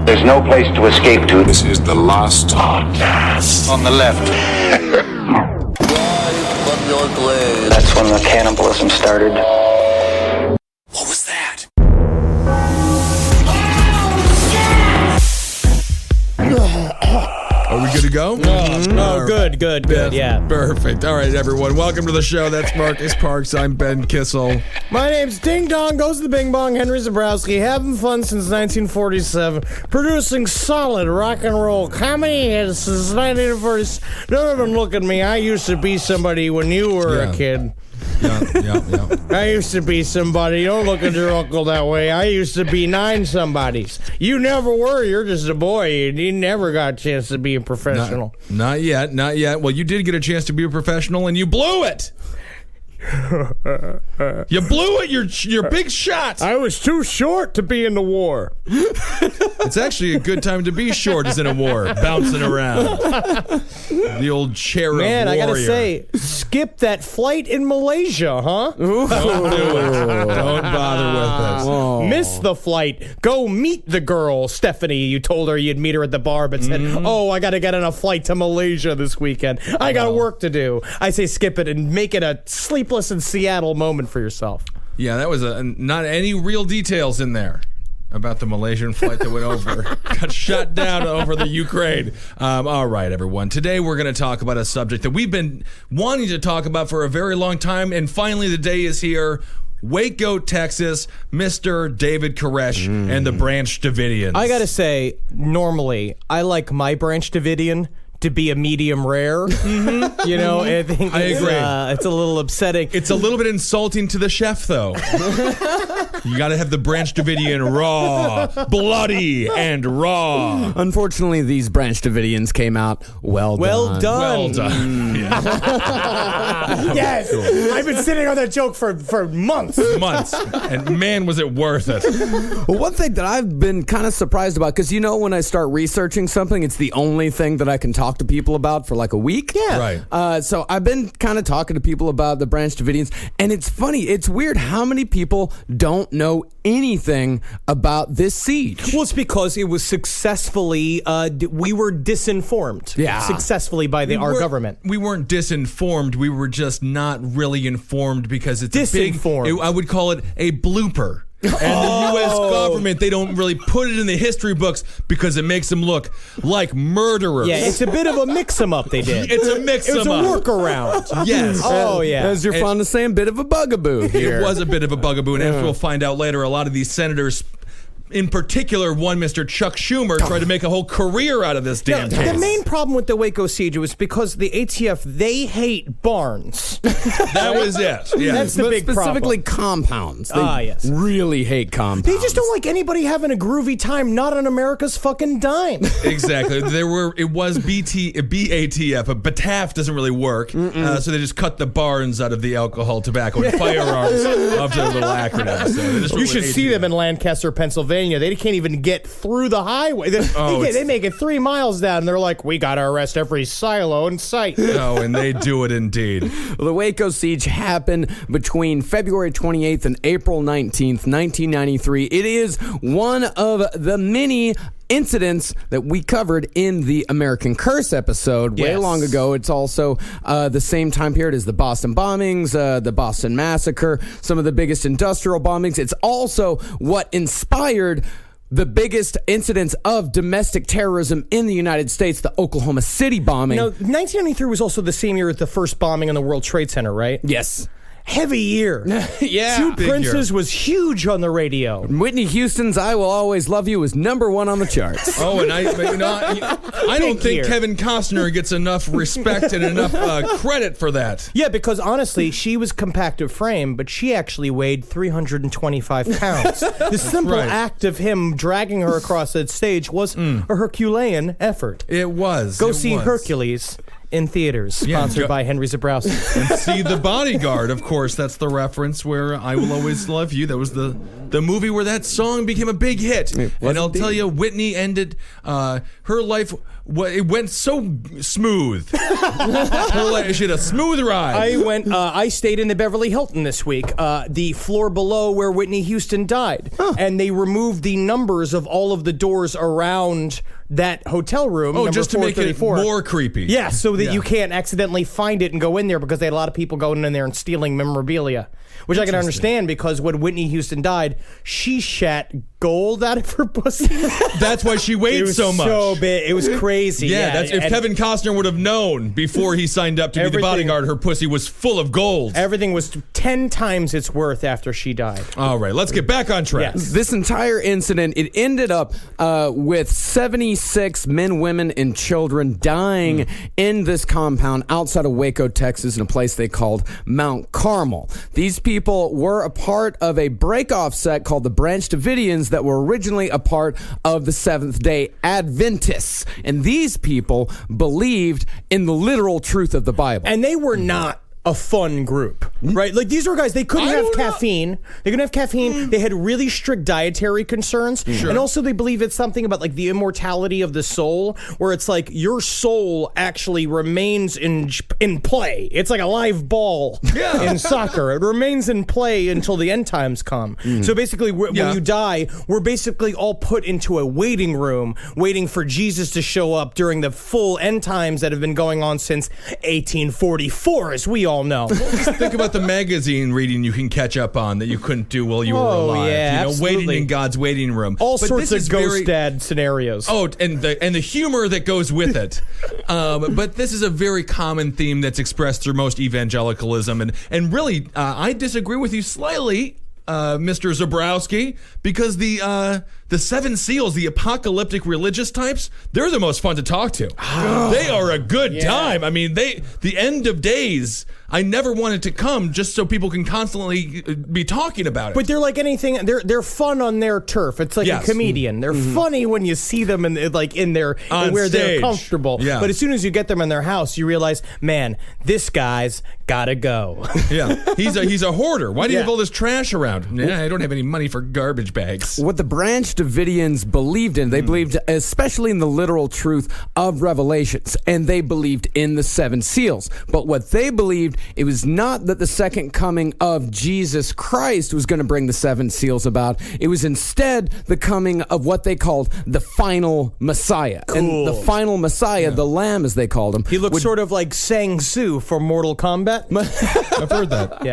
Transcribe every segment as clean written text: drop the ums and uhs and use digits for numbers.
There's no place to escape to. This is the last podcast. On the left. That's when the cannibalism started. What was that? Are we good to go? No, good, yeah. Perfect. All right, everyone. Welcome to the show. That's Marcus Parks. I'm Ben Kissel. My name's Ding Dong, goes to the Bing Bong, Henry Zabrowski, having fun since 1947, producing solid rock and roll comedy hits since 1940s. Don't look at me. I used to be somebody when you were a kid. Yeah. I used to be somebody. Don't look at your uncle that way. I used to be 9 somebodies. You never were. You're just a boy. You never got a chance to be a professional. Not yet. Well, you did get a chance to be a professional, and you blew it. You blew it. Your big shot. I was too short to be in the war. It's actually a good time to be short as in a war, bouncing around. The old cherub Man, warrior. I gotta say, skip that flight in Malaysia, huh? Don't do it. Don't bother with it. Miss the flight. Go meet the girl, Stephanie. You told her you'd meet her at the bar, but said, oh, I gotta get on a flight to Malaysia this weekend. I got work to do. I say skip it and make it a Sleepless in Seattle moment for yourself. Yeah, that was not any real details in there about the Malaysian flight that went over. Got shot down over the Ukraine. All right, everyone. Today we're going to talk about a subject that we've been wanting to talk about for a very long time, and finally the day is here. Waco, Texas, Mr. David Koresh and the Branch Davidians. I gotta say, normally, I like my Branch Davidian to be a medium rare. You know, I think I agree. It's a little upsetting. It's a little bit insulting to the chef, though. You got to have the Branch Davidian raw, bloody, and raw. Unfortunately, these Branch Davidians came out well done. Well done. Yes, I've been sitting on that joke for months. And man, was it worth it. Well, one thing that I've been kind of surprised about, because when I start researching something, it's the only thing that I can talk to people about for like a week. Yeah. Right. So I've been kind of talking to people about the Branch Davidians, and it's funny. It's weird how many people don't know anything about this siege. Well, it's because it was successfully, we were disinformed. Yeah. Successfully by our government. We weren't disinformed. We were just not really informed because it's Disinformed. I would call it a blooper. And the U.S. government, they don't really put it in the history books because it makes them look like murderers. Yeah, it's a bit of a mix-em-up they did. It's a mix-em-up. It was a workaround. Yes. Oh, yeah. As you're fond of saying, bit of a bugaboo here. It was a bit of a bugaboo, and as we'll find out later, a lot of these senators, in particular, one Mr. Chuck Schumer, tried to make a whole career out of this damn case. The main problem with the Waco siege was because the ATF, they hate barns. That was it. Yeah. That's the but big specifically problem. compounds. They yes. really hate compounds. They just don't like anybody having a groovy time, not on America's fucking dime. Exactly. It was BATF, but BATAF doesn't really work, so they just cut the barns out of the alcohol, tobacco, and firearms of their little acronym. So You should see them in Lancaster, Pennsylvania. They can't even get through the highway. They make it 3 miles down, and they're like, we got to arrest every silo in sight. Oh, and they do it indeed. Well, the Waco siege happened between February 28th and April 19th, 1993. It is one of the many incidents that we covered in the American Curse episode way long ago. It's also the same time period as the Boston bombings, the Boston Massacre, some of the biggest industrial bombings. It's also what inspired the biggest incidents of domestic terrorism in the United States, the Oklahoma City bombing. 1993 was also the same year as the first bombing on the World Trade Center, right? Yes. Heavy year. Yeah. Two Big Princes year. was huge on the radio. Whitney Houston's I Will Always Love You was #1 on the charts. Oh, and I don't think year. Kevin Costner gets enough respect and enough credit for that. Yeah, because honestly, she was compact of frame, but she actually weighed 325 pounds. The simple act of him dragging her across that stage was a Herculean effort. It was. Go see Hercules in theaters, sponsored by Henry Zabrowski. And see The Bodyguard, of course. That's the reference where I Will Always Love You. That was the movie where that song became a big hit. And I'll tell you, Whitney ended her life. It went so smooth. She had a smooth ride. I stayed in the Beverly Hilton this week, the floor below where Whitney Houston died, and they removed the numbers of all of the doors around that hotel room. Oh, just to make it more creepy. Yeah, so that you can't accidentally find it and go in there, because they had a lot of people going in there and stealing memorabilia, which I can understand, because when Whitney Houston died, she shat gold out of her pussy. That's why she weighed so much. So big. It was crazy. Yeah, if Kevin Costner would have known before he signed up to be the bodyguard, her pussy was full of gold. Everything was 10 times its worth after she died. All right, let's get back on track. Yes. This entire incident, it ended up with 76 men, women, and children dying in this compound outside of Waco, Texas, in a place they called Mount Carmel. These people were a part of a break-off sect called the Branch Davidians that were originally a part of the Seventh-day Adventists. And these people believed in the literal truth of the Bible. And they were not a fun group, right? Like, these were guys, they couldn't have caffeine. They couldn't have caffeine. They had really strict dietary concerns. Sure. And also they believe it's something about like the immortality of the soul, where it's like your soul actually remains in play. It's like a live ball in soccer. It remains in play until the end times come. So basically, when you die, we're basically all put into a waiting room, waiting for Jesus to show up during the full end times that have been going on since 1844, as we all know. Think about the magazine reading you can catch up on that you couldn't do while you were alive. Yeah, absolutely. Waiting in God's waiting room. All sorts of ghost dad scenarios. Oh, and the humor that goes with it. But this is a very common theme that's expressed through most evangelicalism, and really, I disagree with you slightly, Mr. Zabrowski, because the seven seals, the apocalyptic religious types, they're the most fun to talk to. They are a good time. I mean, the end of days, I never wanted to come just so people can constantly be talking about it. But they're like anything. They're fun on their turf. It's like a comedian. They're funny when you see them in where they're comfortable. Yeah. But as soon as you get them in their house, you realize, man, this guy's gotta go. Yeah, he's a hoarder. Why do you have all this trash around? Yeah, I don't have any money for garbage bags. What the Branch Davidians believed in, they believed especially in the literal truth of Revelations, and they believed in the seven seals. But what they believed, it was not that the second coming of Jesus Christ was going to bring the seven seals about. It was instead the coming of what they called the final Messiah. Cool. And the final Messiah, the Lamb as they called him. He looks sort of like Sang Soo from Mortal Kombat. I've heard that.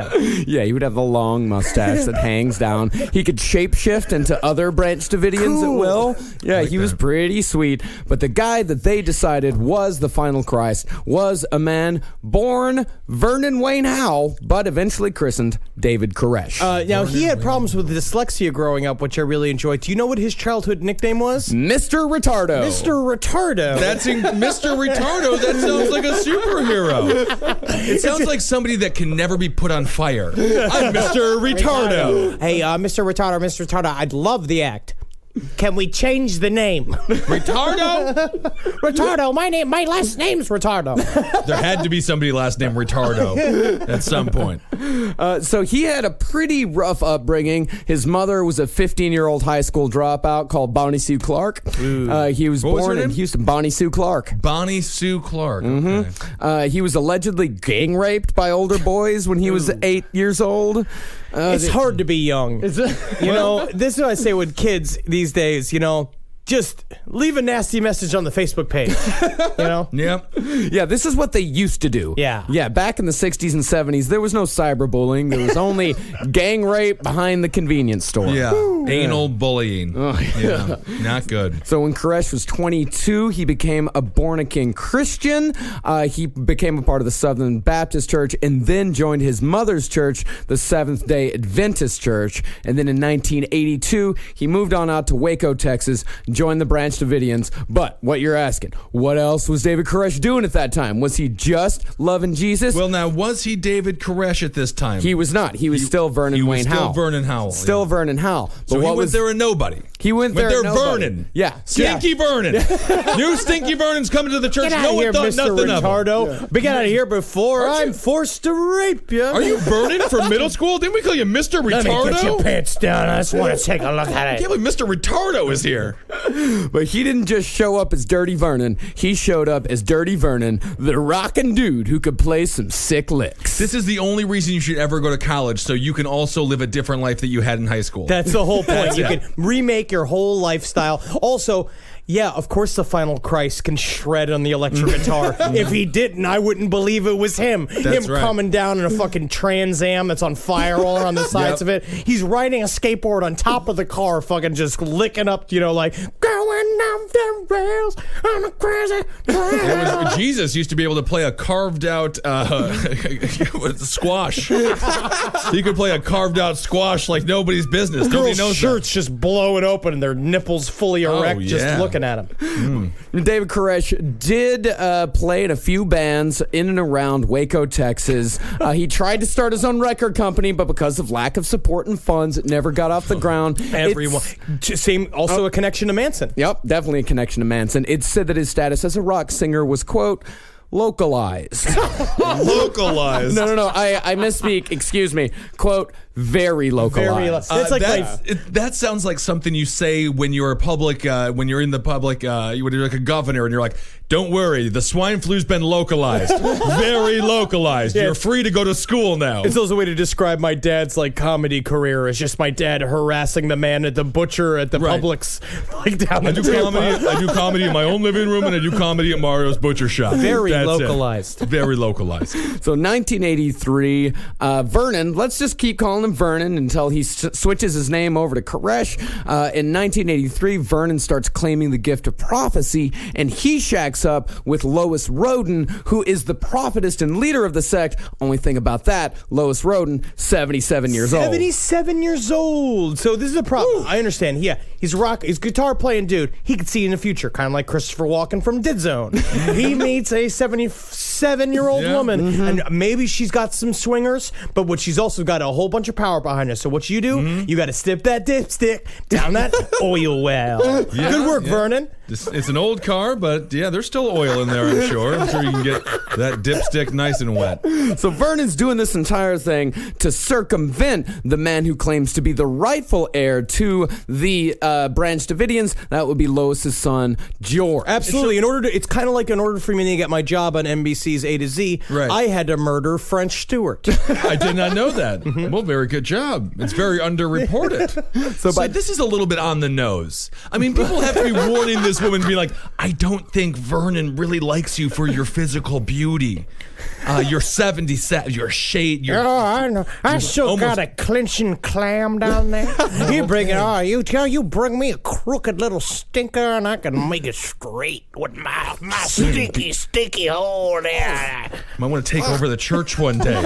Yeah, he would have the long mustache that hangs down. He could shapeshift into other Branch Davidians at will. Yeah, he was pretty sweet. But the guy that they decided was the final Christ was a man born Vernon Wayne Howell, but eventually christened David Koresh. Now, he had problems with dyslexia growing up, which I really enjoyed. Do you know what his childhood nickname was? Mr. Retardo. Mr. Retardo. Mr. Retardo. That sounds like a superhero. It sounds like somebody that can never be put on fire. I'm Mr. Retardo. Hey, Mr. Retardo, I'd love the act. Can we change the name? Retardo? Retardo, my last name's Retardo. There had to be somebody last name Retardo at some point. So he had a pretty rough upbringing. His mother was a 15-year-old high school dropout called Bonnie Sue Clark. He was born in Houston. Bonnie Sue Clark. Bonnie Sue Clark. Okay. He was allegedly gang raped by older boys when he was 8 years old. It's hard to be young. You know, this is what I say with kids these days, you know. Just leave a nasty message on the Facebook page, you know? Yeah, this is what they used to do. Yeah, back in the 60s and 70s, there was no cyberbullying. There was only gang rape behind the convenience store. Yeah, anal bullying. Yeah, not good. So when Koresh was 22, he became a born-again Christian. He became a part of the Southern Baptist Church and then joined his mother's church, the Seventh-day Adventist Church. And then in 1982, he moved on out to Waco, Texas, joined the Branch Davidians. But what you're asking, what else was David Koresh doing at that time? Was he just loving Jesus? Well, now, was he David Koresh at this time? He was not. He was still Vernon Wayne Howell. Still Vernon Howell. Still Vernon Howell. But so he was there a nobody. He went there. They're nobody. Vernon. Yeah. Stinky Vernon. New Stinky Vernon's coming to the church. Get out No of one here, thought Mr. nothing of him. Retardo. But get out of here before I'm forced to rape you. Are you Vernon from middle school? Didn't we call you Mr. Retardo? Let me get your pants down. I just want to take a look at I it. can't believe Mr. Retardo is here. But he didn't just show up as Dirty Vernon. He showed up as Dirty Vernon, the rockin' dude who could play some sick licks. This is the only reason you should ever go to college, so you can also live a different life that you had in high school. That's the whole point. You it. can remake your whole lifestyle. Also, yeah, of course the final Christ can shred on the electric guitar. If he didn't, I wouldn't believe it was him. That's right. Coming down in a fucking Trans Am that's on fire all around the sides of it. He's riding a skateboard on top of the car, fucking just licking up, like, going down the rails on a crazy trail. Jesus used to be able to play a carved out squash. He could play a carved out squash like nobody's business. Nobody Girls' knows shirts just blowing open and their nipples fully erect just looking at him. David Koresh did play in a few bands in and around Waco, Texas. He tried to start his own record company, but because of lack of support and funds, it never got off the ground. Everyone. Same, also a connection to Manson. Yep, definitely a connection to Manson. It's said that his status as a rock singer was, quote, localized. Localized. No. I misspeak. Excuse me. Quote, very localized. It's like that sounds like something you say when you're a public, when you're in the public, when you're like a governor and you're like, don't worry, the swine flu's been localized. Very localized. Yeah. You're free to go to school now. It's also a way to describe my dad's comedy career. It's just my dad harassing the man at the butcher at the Right. Publix, down I the do comedy in my own living room, and I do comedy at Mario's butcher shop. Very That's localized. it. Very localized. So 1983, Vernon, let's just keep calling him Vernon until he switches his name over to Koresh. In 1983, Vernon starts claiming the gift of prophecy, and he shacks up with Lois Roden, who is the prophetess and leader of the sect. Only thing about that, Lois Roden, 77 years old. 77 years old. So this is a problem. Ooh. I understand. Yeah, he's a guitar playing dude. He could see in the future, kind of like Christopher Walken from Dead Zone. He meets a 77-year-old woman, and maybe she's got some swingers, but what she's also got a whole bunch of power behind her. So what you do, you got to stip that dipstick down that oil well. Yeah, good work, Vernon. It's an old car, but yeah, there's still oil in there, I'm sure. I'm sure you can get that dipstick nice and wet. So Vernon's doing this entire thing to circumvent the man who claims to be the rightful heir to the Branch Davidians. That would be Lois's son, George. Absolutely. It's kind of like in order for me to get my job on NBC's A to Z, Right. I had to murder French Stewart. I did not know that. Well, very good job. It's very underreported. So this is a little bit on the nose. I mean, people have to be warning this woman to be like, I don't think Vernon really likes you for your physical beauty. You're 77. You're shade. I know. I still got a clinching clam down there. You bring it. You bring me a crooked little stinker, and I can make it straight with my sticky hole there. Might want to take over the church one day.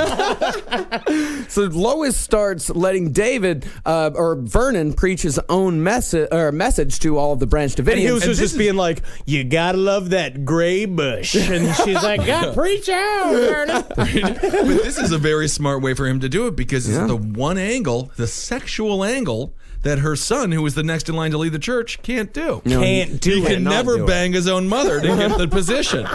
So Lois starts letting David or Vernon preach his own message to all of the Branch Davidians. And he was just being like, "You gotta love that gray bush," and she's like, "God, preach out, Vernon." But this is a very smart way for him to do it because it's the one angle, the sexual angle, that her son, who is the next in line to lead the church, can't do. He can never bang his own mother to get the position.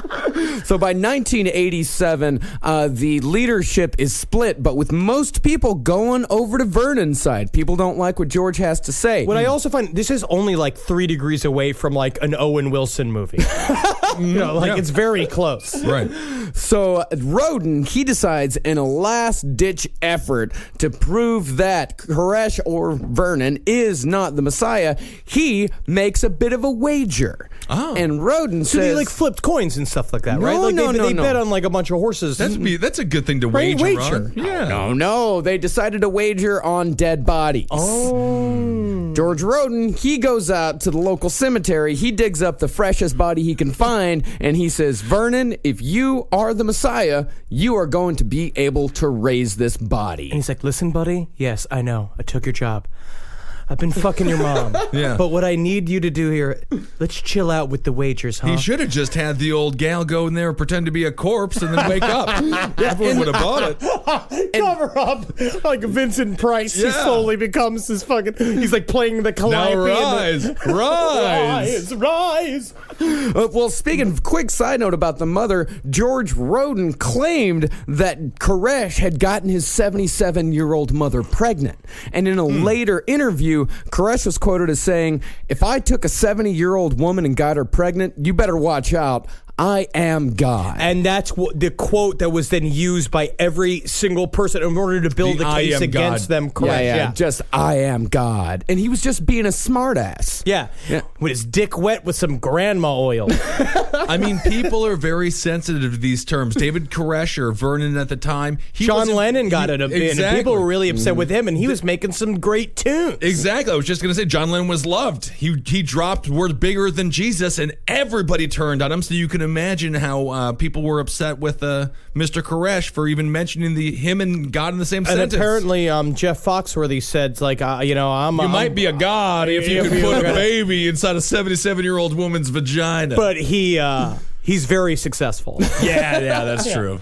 So by 1987, the leadership is split, but with most people going over to Vernon's side. People don't like what George has to say. What I also find, this is only 3 degrees away from an Owen Wilson movie. It's very close. Right. So Roden, he decides in a last-ditch effort to prove that Koresh or Vernon is not the Messiah, he makes a bit of a wager. Oh. And Roden So says... they flipped coins and stuff like that, No, right? no, They no. bet on a bunch of horses. That's a good thing to Right, wager wager. on. Yeah. No, they decided to wager on dead bodies. George Roden, he goes out to the local cemetery, he digs up the freshest body he can find, and he says, Vernon, if you are the Messiah, you are going to be able to raise this body. And he's like, "Listen, buddy, yes, I know. I took your job. I've been fucking your mom. Yeah. But what I need you to do here, let's chill out with the wagers, huh? He should have just had the old gal go in there and pretend to be a corpse and then wake up. Everyone would have bought it. Cover up like Vincent Price. He Yeah. slowly becomes this fucking. He's like playing the calliope. Now and rise. rise. Well, speaking of, quick side note about the mother, George Roden claimed that Koresh had gotten his 77-year-old mother pregnant. And in a later interview, Koresh was quoted as saying, "If I took a 70-year-old woman and got her pregnant, you better watch out. I am God." And that's the quote that was then used by every single person in order to build The the I case am against God. them. Correct. Yeah, just I am God. And he was just being a smartass. Yeah. With his dick wet with some grandma oil. I mean, people are very sensitive to these terms. David Koresh or Vernon at the time. John Lennon got it a bit, Exactly. and people were really upset with him, and he was making some great tunes. Exactly. I was just going to say John Lennon was loved. He dropped words bigger than Jesus, and everybody turned on him. So you can imagine how people were upset with Mr. Koresh for even mentioning him and God in the same And sentence. apparently, Jeff Foxworthy said, like, You might be a god if you could put a baby inside a 77-year-old woman's vagina. But he's very successful. yeah, that's true.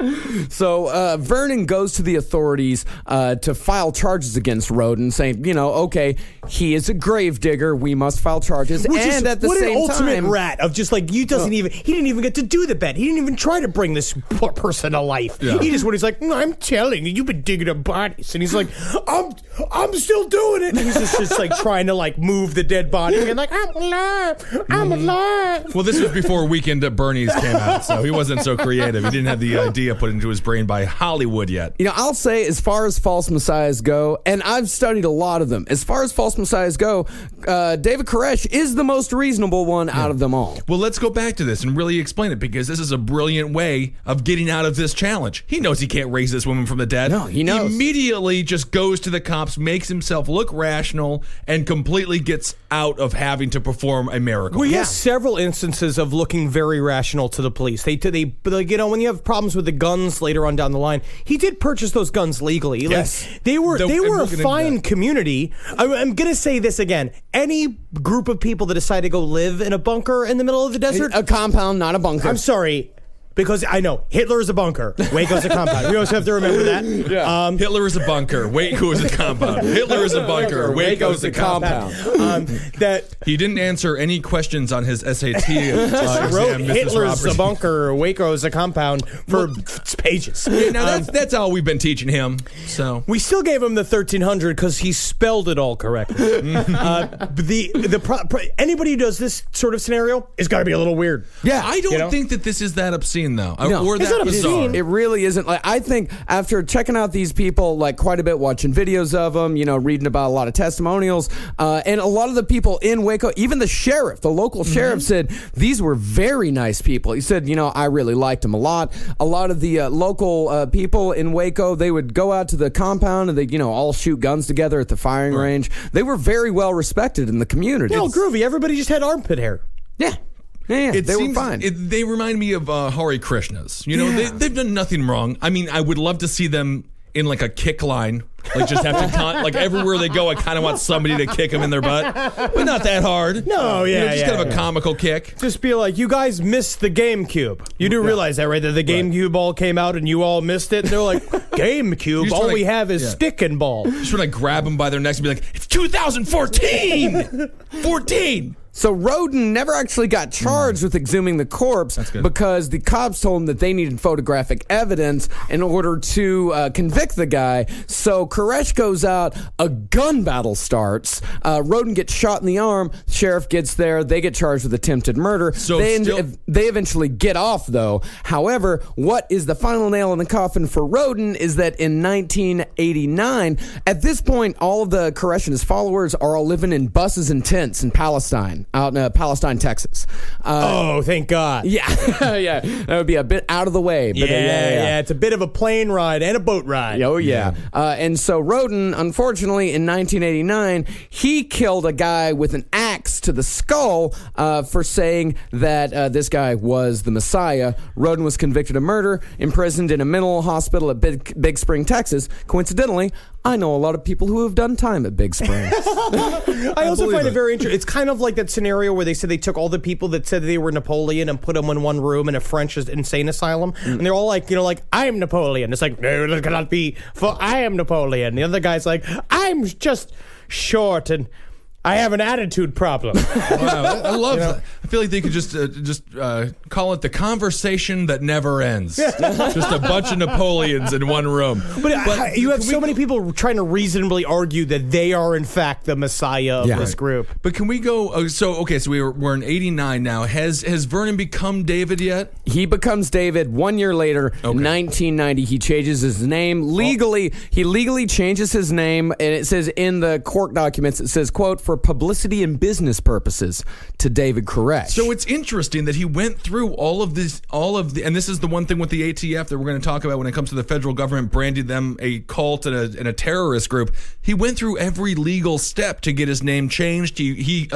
So Vernon goes to the authorities to file charges against Roden, saying, okay, he is a gravedigger. We must file charges. Which and is, at the what same an ultimate time, rat of just like he didn't even get to do the bet. He didn't even try to bring this poor person to life. Yeah. He just he's like, I'm telling you, you've been digging up bodies, and he's like, I'm still doing it. And he's just like trying to like move the dead body and like I'm alive. Well, this was before Weekend at Bernie's came out, so he wasn't so creative. He didn't have the idea put into his brain by Hollywood yet. I'll say as far as false messiahs go, and I've studied a lot of them, as far as false messiahs go, David Koresh is the most reasonable one out of them all. Well, let's go back to this and really explain it, because this is a brilliant way of getting out of this challenge. He knows he can't raise this woman from the dead. No, he knows. He immediately just goes to the cops, makes himself look rational, and completely gets out of having to perform a miracle. Well, he has several instances of looking very rational to the police. They like, when you have problems with the guns later on down the line, he did purchase those guns legally. Yes. Like, they were a fine community. I'm going to say this again. Any group of people that decide to go live in a bunker in the middle of the desert, A compound, not a bunker. I'm sorry. Because I know Hitler is a bunker, Waco's a compound. We always have to remember that. Yeah. Hitler is a bunker. Waco is a compound. Hitler is a bunker. Waco is a compound. That He didn't answer any questions on his SAT wrote exam, Mrs. Hitler's Roberts. a bunker, Waco is a compound for pages. Now that's all we've been teaching him. So We still gave him the 1300 because he spelled it all correctly. Anybody who does this sort of scenario is got to be a little weird. Yeah. I don't You know? think that this is that obscene though, No. or It's that not bizarre. obscene. It really isn't. Like, I think after checking out these people like quite a bit, watching videos of them, reading about a lot of testimonials, and a lot of the people in Waco, even the sheriff, the local sheriff said these were very nice people. He said, I really liked them a lot. A lot of the local people in Waco, they would go out to the compound and they, all shoot guns together at the firing range. They were very well respected in the community. No, groovy. Everybody just had armpit hair. Yeah. Yeah, they were fine. They remind me of Hare Krishnas. They've done nothing wrong. I mean, I would love to see them in like a kick line. Like just have to like everywhere they go, I kind of want somebody to kick them in their butt, but not that hard. No, just kind of a comical kick. Just be like, you guys missed the GameCube. You do realize that, right? That the GameCube all came out and you all missed it. And they're like, GameCube, just all wanna- we have is yeah. stick and ball. Just want to grab them by their necks and be like, "It's 2014, 14." So Roden never actually got charged with exhuming the corpse good. because the cops told him that they needed photographic evidence in order to convict the guy. So Koresh goes out, a gun battle starts. Roden gets shot in the arm. The sheriff gets there. They get charged with attempted murder. So they still- eventually get off, though. However, what is the final nail in the coffin for Roden is that in 1989, at this point, all of the Koresh and his followers are all living in buses and tents in Palestine. Out in Palestine, Texas. Oh, thank God. Yeah, yeah, that would be a bit out of the way. But Yeah, it's a bit of a plane ride and a boat ride. Oh, yeah. And so Roden, unfortunately, in 1989, he killed a guy with an axe axe to the skull for saying that this guy was the Messiah. Roden was convicted of murder, imprisoned in a mental hospital at Big Spring, Texas. Coincidentally, I know a lot of people who have done time at Big Spring. I also find it very interesting. It's kind of like that scenario where they said they took all the people that said they were Napoleon and put them in one room in a French insane asylum, and they're all like, I am Napoleon. It's like, no, that cannot be, for I am Napoleon. The other guy's like, I'm just short and I have an attitude problem. Wow, I love that. I feel like they could just call it the conversation that never ends. Just a bunch of Napoleons in one room. But you have so many people trying to reasonably argue that they are in fact the Messiah of this group. But can we go? So we're in '89 now. Has Vernon become David yet? He becomes David 1 year later, 1990. He changes his name legally. He legally changes his name, and it says in the court documents, it says, quote, for publicity and business purposes, to David Koresh. So it's interesting that he went through all of this, and this is the one thing with the ATF that we're going to talk about when it comes to the federal government branding them a cult and a terrorist group. He went through every legal step to get his name changed. He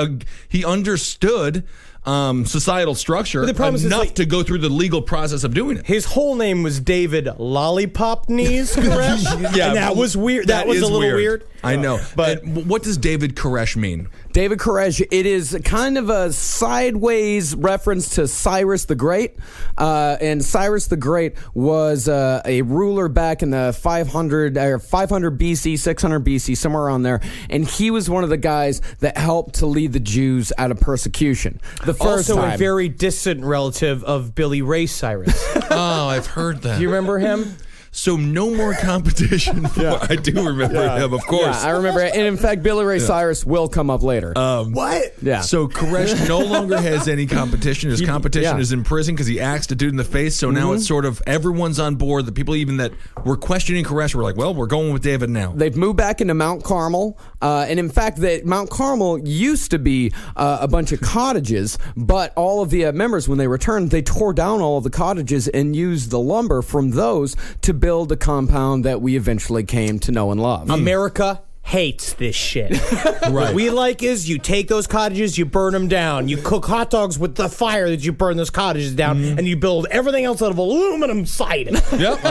understood societal structure enough to go through the legal process of doing it. His whole name was David Lollipop Knees Koresh. Yeah, and that was weird. That was a little weird. I know. But what does David Koresh mean? David Koresh, it is kind of a sideways reference to Cyrus the Great. And Cyrus the Great was a ruler back in the 500 BC, 600 BC, somewhere around there. And he was one of the guys that helped to lead the Jews out of persecution. Also a very distant relative of Billy Ray Cyrus. Oh, I've heard that. Do you remember him? So no more competition. I do remember him, of course. Yeah, I remember it. And in fact, Billy Ray Cyrus will come up later. What? Yeah. So Koresh no longer has any competition. His competition is in prison because he axed a dude in the face. So now it's sort of everyone's on board. The people even that were questioning Koresh were like, well, we're going with David now. They've moved back into Mount Carmel. And in fact, Mount Carmel used to be a bunch of cottages, but all of the members, when they returned, they tore down all of the cottages and used the lumber from those to build the compound that we eventually came to know and love. America hates this shit. Right. What we like is you take those cottages, you burn them down, you cook hot dogs with the fire that you burn those cottages down, and you build everything else out of aluminum siding. Yep,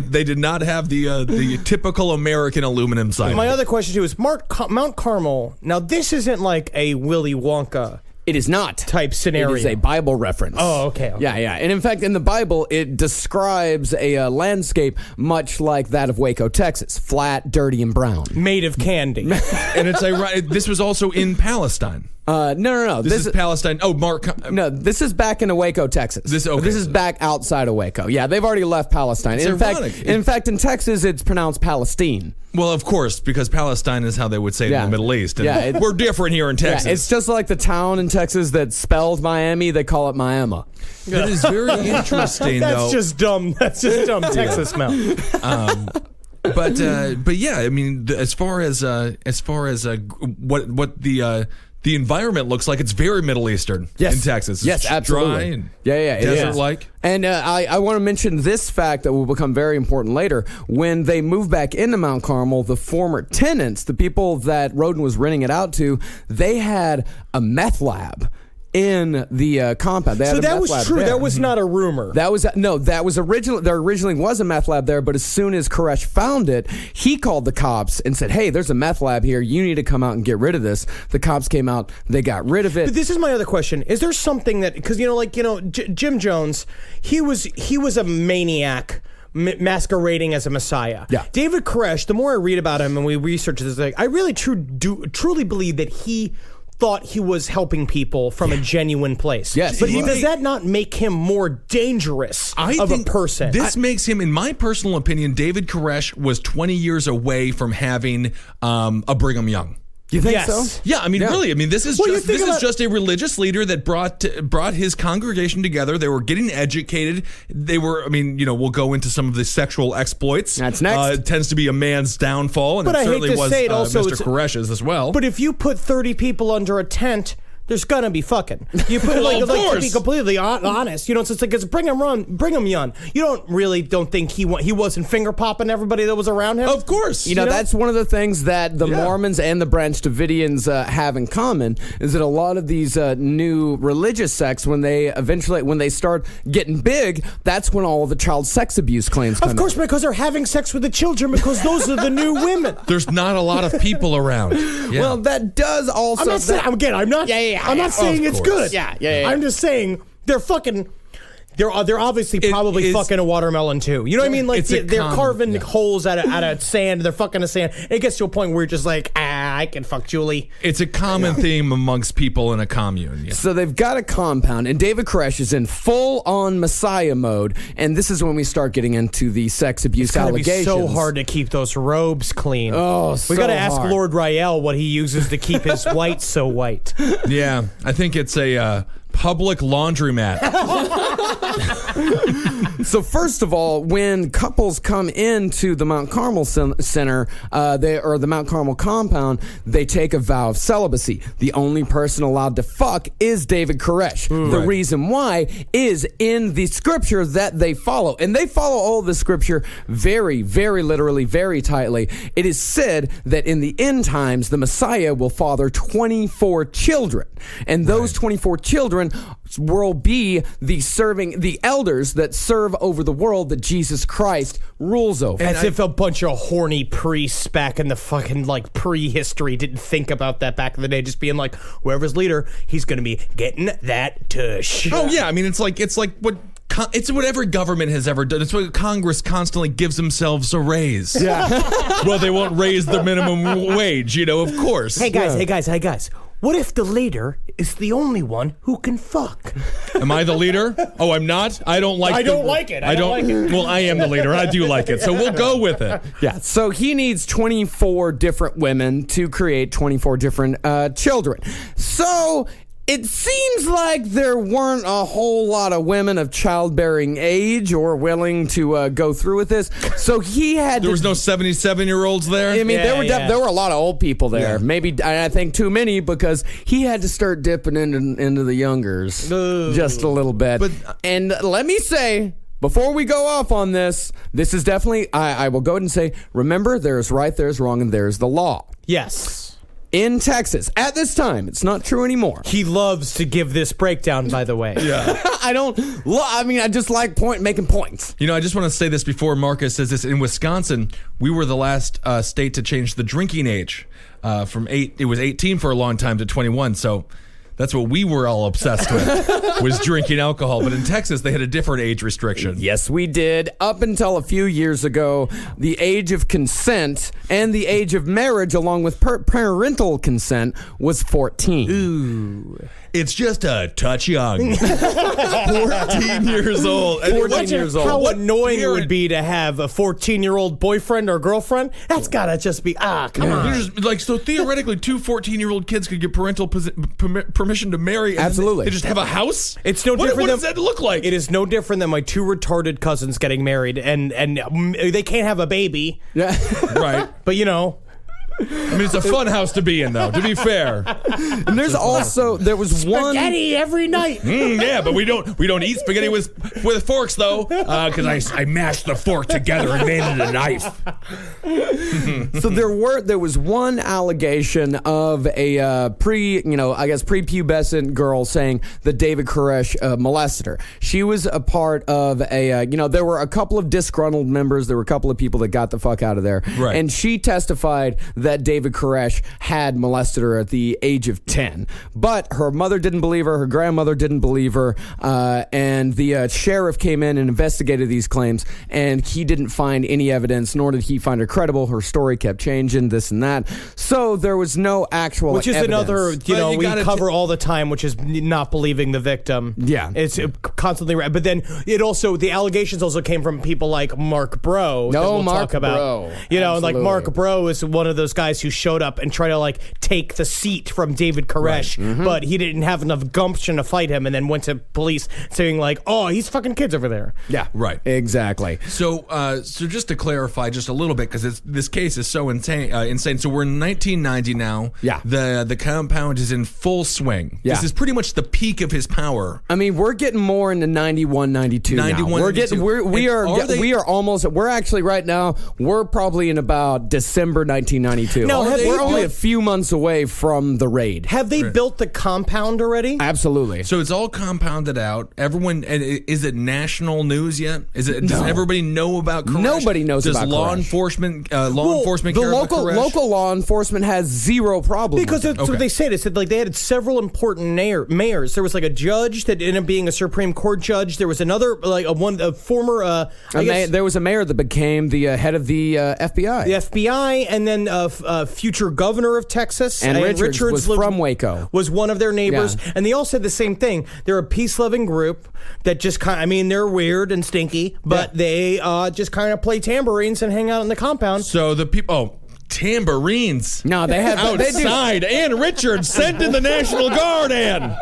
they did not have the typical American aluminum siding. My other question too is Mount Carmel. Now this isn't like a Willy Wonka. It is not Type scenario. It is a Bible reference. Oh, okay. Yeah. And in fact, in the Bible, it describes a landscape much like that of Waco, Texas. Flat, dirty, and brown. Made of candy. And it's ironic. This was also in Palestine. No. This is Palestine. Oh, Mark. No, this is back in Waco, Texas. This is back outside of Waco. Yeah, they've already left Palestine. In fact, in Texas, it's pronounced Palestine. Well, of course, because Palestine is how they would say it in the Middle East. And we're different here in Texas. Yeah, it's just like the town in Texas that spells Miami. They call it Miami. That is very interesting, though. That's just dumb. That's just dumb Texas smell. But yeah, I mean, as far as what the environment looks like, it's very Middle Eastern in Texas. Yes, it's absolutely. Dry and desert-like. And I want to mention this fact that will become very important later. When they moved back into Mount Carmel, the former tenants, the people that Roden was renting it out to, they had a meth lab in the compound. So that was true. There. That was not a rumor. That was original. There originally was a meth lab there, but as soon as Koresh found it, he called the cops and said, "Hey, there's a meth lab here. You need to come out and get rid of this." The cops came out. They got rid of it. But this is my other question: is there something that, because Jim Jones, he was a maniac. Masquerading as a messiah. Yeah. David Koresh, the more I read about him and we research this, I really truly believe that he thought he was helping people from a genuine place. Yes. But does that not make him more dangerous of a person? This makes him, in my personal opinion, David Koresh was 20 years away from having a Brigham Young. You think so? Yeah, I mean, really. I mean, this is just a religious leader that brought his congregation together. They were getting educated. They were, I mean, we'll go into some of the sexual exploits. That's next. It tends to be a man's downfall, and but it certainly was say it also, Mr. Koresh's as well. But if you put 30 people under a tent, there's gonna be fucking. You put Well, of to be course. completely honest, so it's like it's bring him on. You don't think he wasn't finger popping everybody that was around him? Of course. You know, that's one of the things that the Mormons and the Branch Davidians have in common is that a lot of these new religious sects, when they start getting big, that's when all the child sex abuse claims come Of course, in. because they're having sex with the children because those are the new women. There's not a lot of people around. Yeah. Well, that does also... I'm not saying, I'm not saying Of it's course. good. Yeah. I'm just saying they're fucking. They're obviously probably is- fucking a watermelon too. You know what I mean? Like It's a they're common- carving yeah. holes out of sand. They're fucking a sand. It gets to a point where you're just like, I can fuck Julie. It's a common theme amongst people in a commune. Yeah. So they've got a compound, and David Koresh is in full-on Messiah mode, and this is when we start getting into the sex abuse It's gonna be allegations. so hard to keep those robes clean. Oh, we so gotta ask hard. Lord Rael what he uses to keep his white so white. Yeah, I think it's a public laundromat. So first of all, when couples come into the Mount Carmel Center, or the Mount Carmel compound, they take a vow of celibacy. The only person allowed to fuck is David Koresh. The Right. reason why is in the scripture that they follow. And they follow all the scripture very, very literally, very tightly. It is said that in the end times, the Messiah will father 24 children. And those 24 children will be the elders that serve over the world that Jesus Christ rules over. As if a bunch of horny priests back in the fucking like prehistory didn't think about that back in the day, just being like, whoever's leader, he's gonna be getting that tush. Oh yeah, I mean it's like what it's what every government has ever done. It's what Congress constantly gives themselves a raise. Yeah. Well, they won't raise the minimum wage, of course. Hey guys. What if the leader is the only one who can fuck? Am I the leader? Oh, I'm not? I don't like I don't like it. I don't like it. Well, I am the leader. I do like it. So we'll go with it. Yeah, so he needs 24 different women to create 24 different children. So it seems like there weren't a whole lot of women of childbearing age or willing to go through with this. So he had There was no 77-year-olds there? I mean, Yeah. there were a lot of old people there. Yeah. Maybe, I think, too many because he had to start dipping into the youngers just a little bit. And let me say, before we go off on this is definitely, I will go ahead and say, remember, there's right, there's wrong, and there's the law. Yes. In Texas, at this time, it's not true anymore. He loves to give this breakdown, by the way. Yeah. I just like making points. I just want to say this before Marcus says this. In Wisconsin, we were the last state to change the drinking age from 18 for a long time to 21. So that's what we were all obsessed with, was drinking alcohol. But in Texas, they had a different age restriction. Yes, we did. Up until a few years ago, the age of consent and the age of marriage, along with parental consent, was 14. Ooh. It's just a touch young. 14 years old. 14 years old. How What annoying it parent- would be to have a 14-year-old boyfriend or girlfriend. That's gotta just be, come on. You're just, so theoretically, two 14-year-old kids could get parental permission to marry. And Absolutely. They just have a house? It's no different What than, does that look like? It is no different than my two retarded cousins getting married, and they can't have a baby, Yeah. Right. but I mean, it's a fun house to be in, though, to be fair. And there was one. spaghetti every night. Yeah, but we don't eat spaghetti with forks, though, because I mashed the fork together and made it a knife. So there was one allegation of a prepubescent girl saying that David Koresh molested her. She was a part of there were a couple of disgruntled members. There were a couple of people that got the fuck out of there. Right. And she testified that David Koresh had molested her at the age of 10. But her mother didn't believe her. Her grandmother didn't believe her. And the sheriff came in and investigated these claims, and he didn't find any evidence, nor did he find her credible. Her story kept changing, this and that. So there was no actual Which is evidence. another, Well, you we gotta cover all the time, which is not believing the victim. Yeah. It's constantly right. But then the allegations also came from people like Mark Bro. that No, we'll Mark talk about. Bro. Like Absolutely. Mark Bro is one of those guys who showed up and try to like take the seat from David Koresh, but he didn't have enough gumption to fight him, and then went to police saying like, "Oh, he's fucking kids over there." Yeah, Right. Exactly. So just to clarify just a little bit, because this case is so insane. So we're in 1990 now. Yeah. The compound is in full swing. Yeah. This is pretty much the peak of his power. I mean, we're getting more into 91, 92 now. 91, We're getting, 92. we are almost, we're actually right now, we're probably in about December 1992. Now, have we're they only a built- few months away from the raid. Have they built the compound already? Absolutely. So it's all compounded out. Everyone, and is it national news yet? Does No. everybody know about Koresh? Nobody knows Does about law Koresh. enforcement The care about Koresh? local law enforcement has zero problem Because with it. that's what they said. It said like they had several important mayors. There was like a judge that ended up being a Supreme Court judge. There was another like a former There was a mayor that became the head of the FBI. the FBI, and then future governor of Texas. And Richards was lived- from Waco. Was one of their neighbors. Yeah. And they all said the same thing. They're a peace-loving group that just kind of, I mean, they're weird and stinky, but they just kind of play tambourines and hang out in the compound. So the people, tambourines. No, they have they do. Outside. Ann Richards, send in the National Guard, Ann.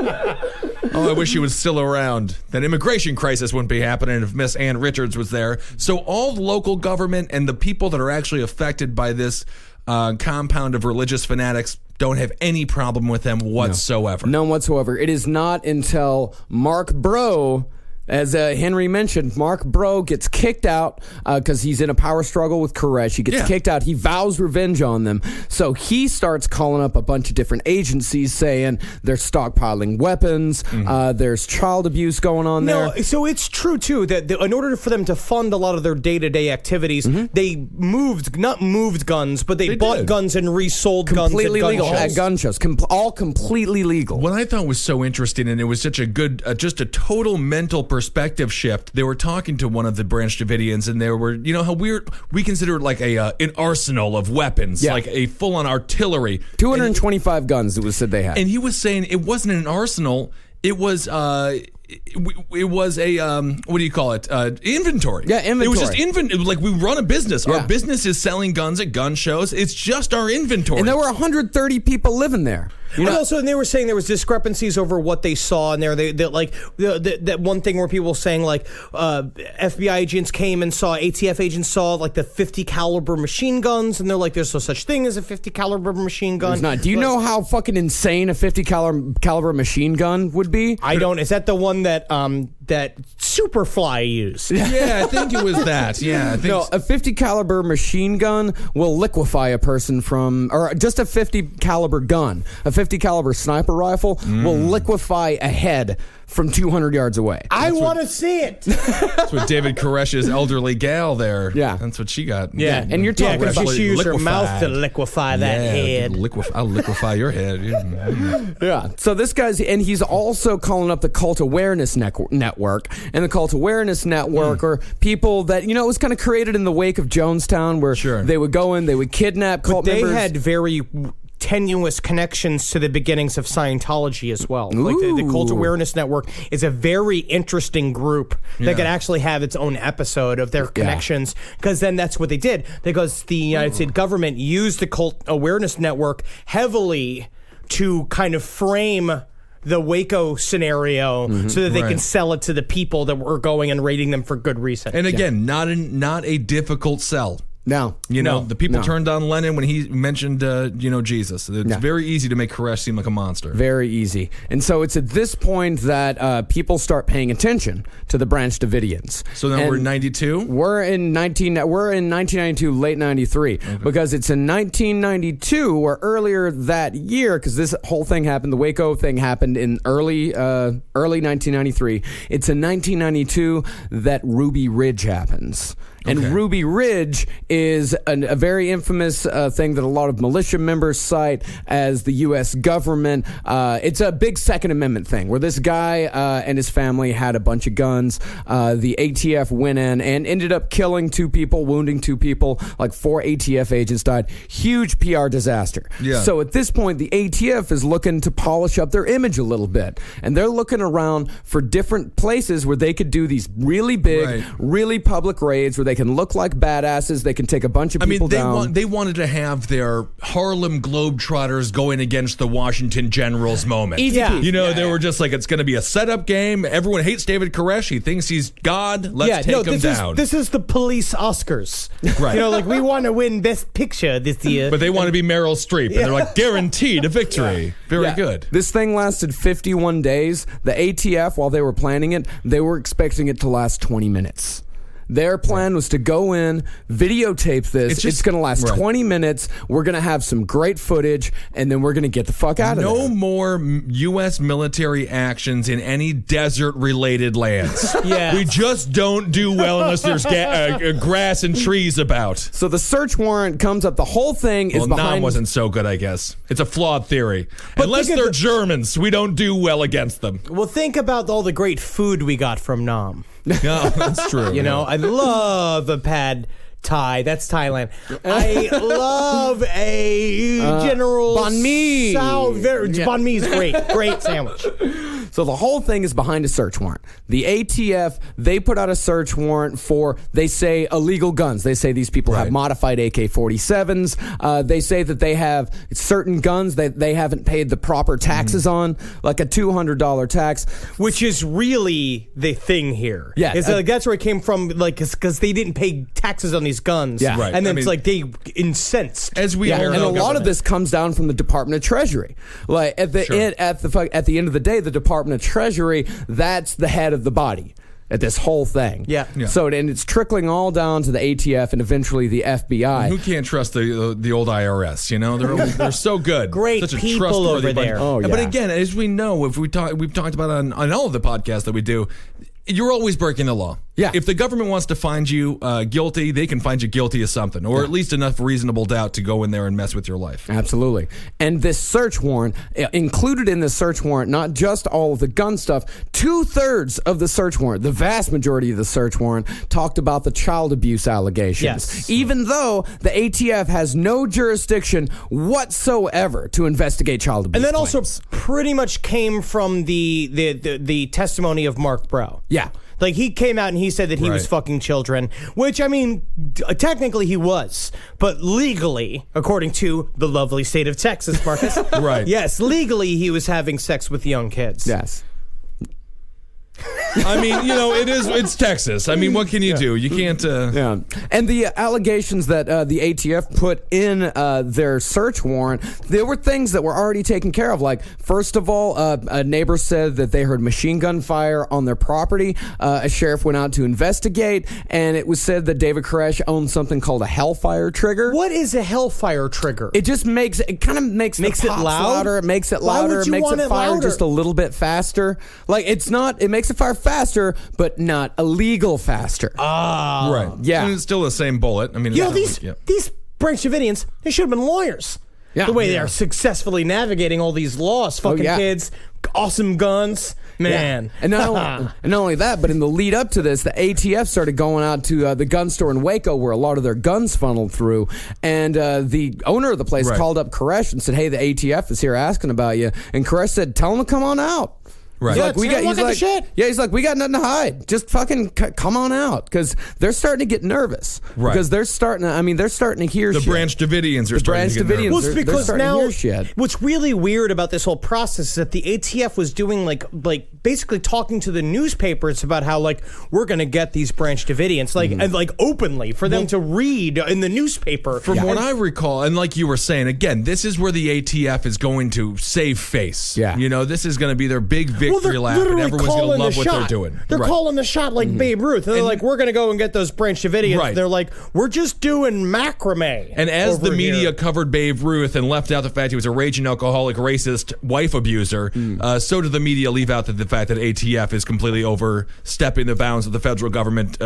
Oh, I wish she was still around. That immigration crisis wouldn't be happening if Miss Ann Richards was there. So all the local government and the people that are actually affected by this compound of religious fanatics don't have any problem with them whatsoever. None whatsoever. It is not until Mark Bro, as Henry mentioned, Mark Bro gets kicked out because he's in a power struggle with Koresh. He gets kicked out. He vows revenge on them. So he starts calling up a bunch of different agencies saying they're stockpiling weapons. There's child abuse going on there. No, so it's true too that in order for them to fund a lot of their day-to-day activities, they not moved guns, but they bought did. guns and resold Completely guns legal at gun shows. All completely legal. What I thought was so interesting, and it was such a good, just a total mental perspective shift. They were talking to one of the Branch Davidians, and they were, you know, how we consider it like an arsenal of weapons, like a full-on artillery. 225 guns, it was said they had. And he was saying it wasn't an arsenal. It was it was a what do you call it? Inventory. Yeah, inventory. It was just inventory. Like we run a business. Yeah. Our business is selling guns at gun shows. It's just our inventory. And there were 130 people living there. And also, and they were saying there was discrepancies over what they saw in there. That one thing where people were saying like FBI agents came and saw ATF agents saw like the 50 caliber machine guns, and they're like, there's no such thing as a 50 caliber machine gun. It's not. Do you know how fucking insane a 50 caliber machine gun would be? I don't. Is that the one that that Superfly used? Yeah, I think it was that. Yeah, I think No, a 50 caliber machine gun will liquefy a person or just a 50 caliber gun. A 50 caliber sniper rifle will liquefy a head from 200 yards away. I want to see it. that's what David Koresh's elderly gal there. Yeah. That's what she got. Yeah, and you're talking because about she used her liquefied. mouth to liquefy that head. I'll liquefy your head. Yeah. So this guy's, and he's also calling up the Cult Awareness Network. And the Cult Awareness Network are people that, you know, it was kind of created in the wake of Jonestown, where they would go in, they would kidnap cult members. They had very tenuous connections to the beginnings of Scientology as well. Like the Cult Awareness Network is a very interesting group that could actually have its own episode of their connections, because then that's what they did, because the United States government used the Cult Awareness Network heavily to kind of frame the Waco scenario so that they can sell it to the people that were going and raiding them for good reason. And again, not a difficult sell. No. You know, the people No. turned on Lennon when he mentioned, Jesus. It's very easy to make Koresh seem like a monster. Very easy. And so it's at this point that people start paying attention to the Branch Davidians. So then we're in 92? We're in 1992, late 93, because it's in 1992 or earlier that year, because this whole thing happened, the Waco thing happened in early 1993. It's in 1992 that Ruby Ridge happens. And Ruby Ridge is a very infamous thing that a lot of militia members cite as the U.S. government. It's a big Second Amendment thing where this guy and his family had a bunch of guns. The ATF went in and ended up killing 2 people, wounding 2 people. Like 4 ATF agents died. Huge PR disaster. Yeah. So at this point, the ATF is looking to polish up their image a little bit. And they're looking around for different places where they could do these really big, really public raids where they they can look like badasses. They can take a bunch of people down. They wanted to have their Harlem Globetrotters going against the Washington Generals moment. Easy Yeah. peasy. You know, they were just like, it's going to be a setup game. Everyone hates David Koresh. He thinks he's God. Let's take him down. This is the police Oscars. Right. You know, like we want to win Best Picture this year. But they want to be Meryl Streep. And they're like, guaranteed a victory. Very good. This thing lasted 51 days. The ATF, while they were planning it, they were expecting it to last 20 minutes. Their plan was to go in, videotape this. It's going to last 20 minutes. We're going to have some great footage, and then we're going to get the fuck out of there. No more U.S. military actions in any desert-related lands. Yeah. We just don't do well unless there's grass and trees about. So the search warrant comes up. The whole thing is Well, behind. Nam wasn't so good, I guess. It's a flawed theory. But Unless think of they're Germans, we don't do well against them. Well, think about all the great food we got from Nam. No, that's true. You know, I love a pad Thai. That's Thailand. I love a General banh mi. Banh mi is great. Great sandwich. So the whole thing is behind a search warrant. The ATF, they put out a search warrant for, they say, illegal guns. They say these people have modified AK-47s. They say that they have certain guns that they haven't paid the proper taxes on, like a $200 tax. Which is really the thing here. Yeah. Is like that's where it came from, like, because they didn't pay taxes on these guns. Yeah. Right. And then I it's mean, like they incensed. As we all And know, a lot of this comes down from the Department of Treasury. Like at the at the end of the day, the Department of Treasury, that's the head of the body at this whole thing. Yeah. So and it's trickling all down to the ATF and eventually the FBI. Who can't trust the old IRS? You know, they're so good. Great Such a people trustworthy over there. bunch. Oh, But yeah. again, as we know, we've talked about on all of the podcasts that we do, you're always breaking the law. Yeah. If the government wants to find you guilty, they can find you guilty of something, or at least enough reasonable doubt to go in there and mess with your life. Absolutely. And this search warrant, included in the search warrant, not just all of the gun stuff, 2/3 of the search warrant, the vast majority of the search warrant, talked about the child abuse allegations. Yes. Even though the ATF has no jurisdiction whatsoever to investigate child abuse. And that also claims. pretty much came from the testimony of Mark Brow. Yeah. Like, he came out and he said that he was Right. fucking children, which, I mean, technically he was. But legally, according to the lovely state of Texas, Marcus. Right. Yes, legally he was having sex with young kids. Yes. I mean, it's Texas. I mean, what can you do? You can't. Yeah. And the allegations that the ATF put in their search warrant, there were things that were already taken care of. Like, first of all, a neighbor said that they heard machine gun fire on their property. A sheriff went out to investigate, and it was said that David Koresh owned something called a Hellfire trigger. What is a Hellfire trigger? It just makes it kind of makes Makes the it pops loud? louder. It makes it Why would louder. It you makes want it it fire louder? just a little bit faster. Like it makes it fire faster, but not illegal faster. Right. Yeah. And it's still the same bullet. I mean, You know, it's- these Branch Davidians, they should have been lawyers. Yeah. The way they Yeah. are successfully navigating all these laws. Fucking yeah. kids, awesome guns. Man. And not only that, but in the lead up to this, the ATF started going out to the gun store in Waco where a lot of their guns funneled through. And the owner of the place Right. called up Koresh and said, "Hey, the ATF is here asking about you." And Koresh said, "Tell them to come on out." Right. He's like, Yeah, look at the shit. Yeah, he's like, we got nothing to hide. Just fucking come on out, because they're starting to get nervous. Right. Because they're starting to hear The shit. Branch Davidians are starting Branch to get Davidians. nervous. Well, it's They're because starting to now hear shit. what's really weird about this whole process is that the ATF was doing like basically talking to the newspapers about how like we're gonna get these Branch Davidians and like openly for them to read in the newspaper. From what I recall, and like you were saying, again, this is where the ATF is going to save face. Yeah. This is going to be their big Well, victory they're lap, and literally everyone's going to calling love the what shot. they're doing. They're Right. calling the shot like Babe Ruth. And they're like, we're going to go and get those Branch Davidians. Right. They're like, we're just doing macrame. And as the over media here. covered Babe Ruth and left out the fact he was a raging alcoholic, racist wife abuser, so did the media leave out the fact that ATF is completely overstepping the bounds of the federal government,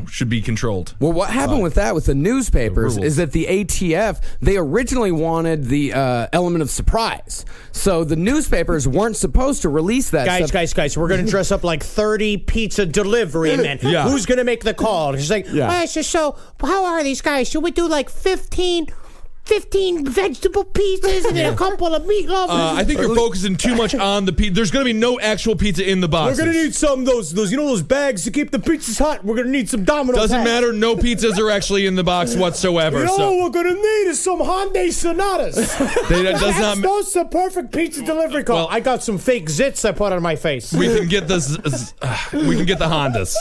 should be controlled. Well, what happened with that, with the newspapers, The rules. is that the ATF, they originally wanted the element of surprise. So the newspapers weren't supposed to release that stuff. Guys, we're going to dress up like 30 pizza delivery men. Yeah. Who's going to make the call? And she's like, Yeah. so how are these guys? Should we do like 15? 15 vegetable pizzas and a couple of meatloaf. I think you're focusing too much on the pizza. There's going to be no actual pizza in the box. We're gonna need some of those those bags to keep the pizzas hot. We're gonna need some Domino Doesn't packs. matter. No pizzas are actually in the box whatsoever. You know so what we're gonna need is some Hyundai Sonatas. That's the perfect pizza delivery call. Well, I got some fake zits I put on my face. we can get this. We can get the Hondas.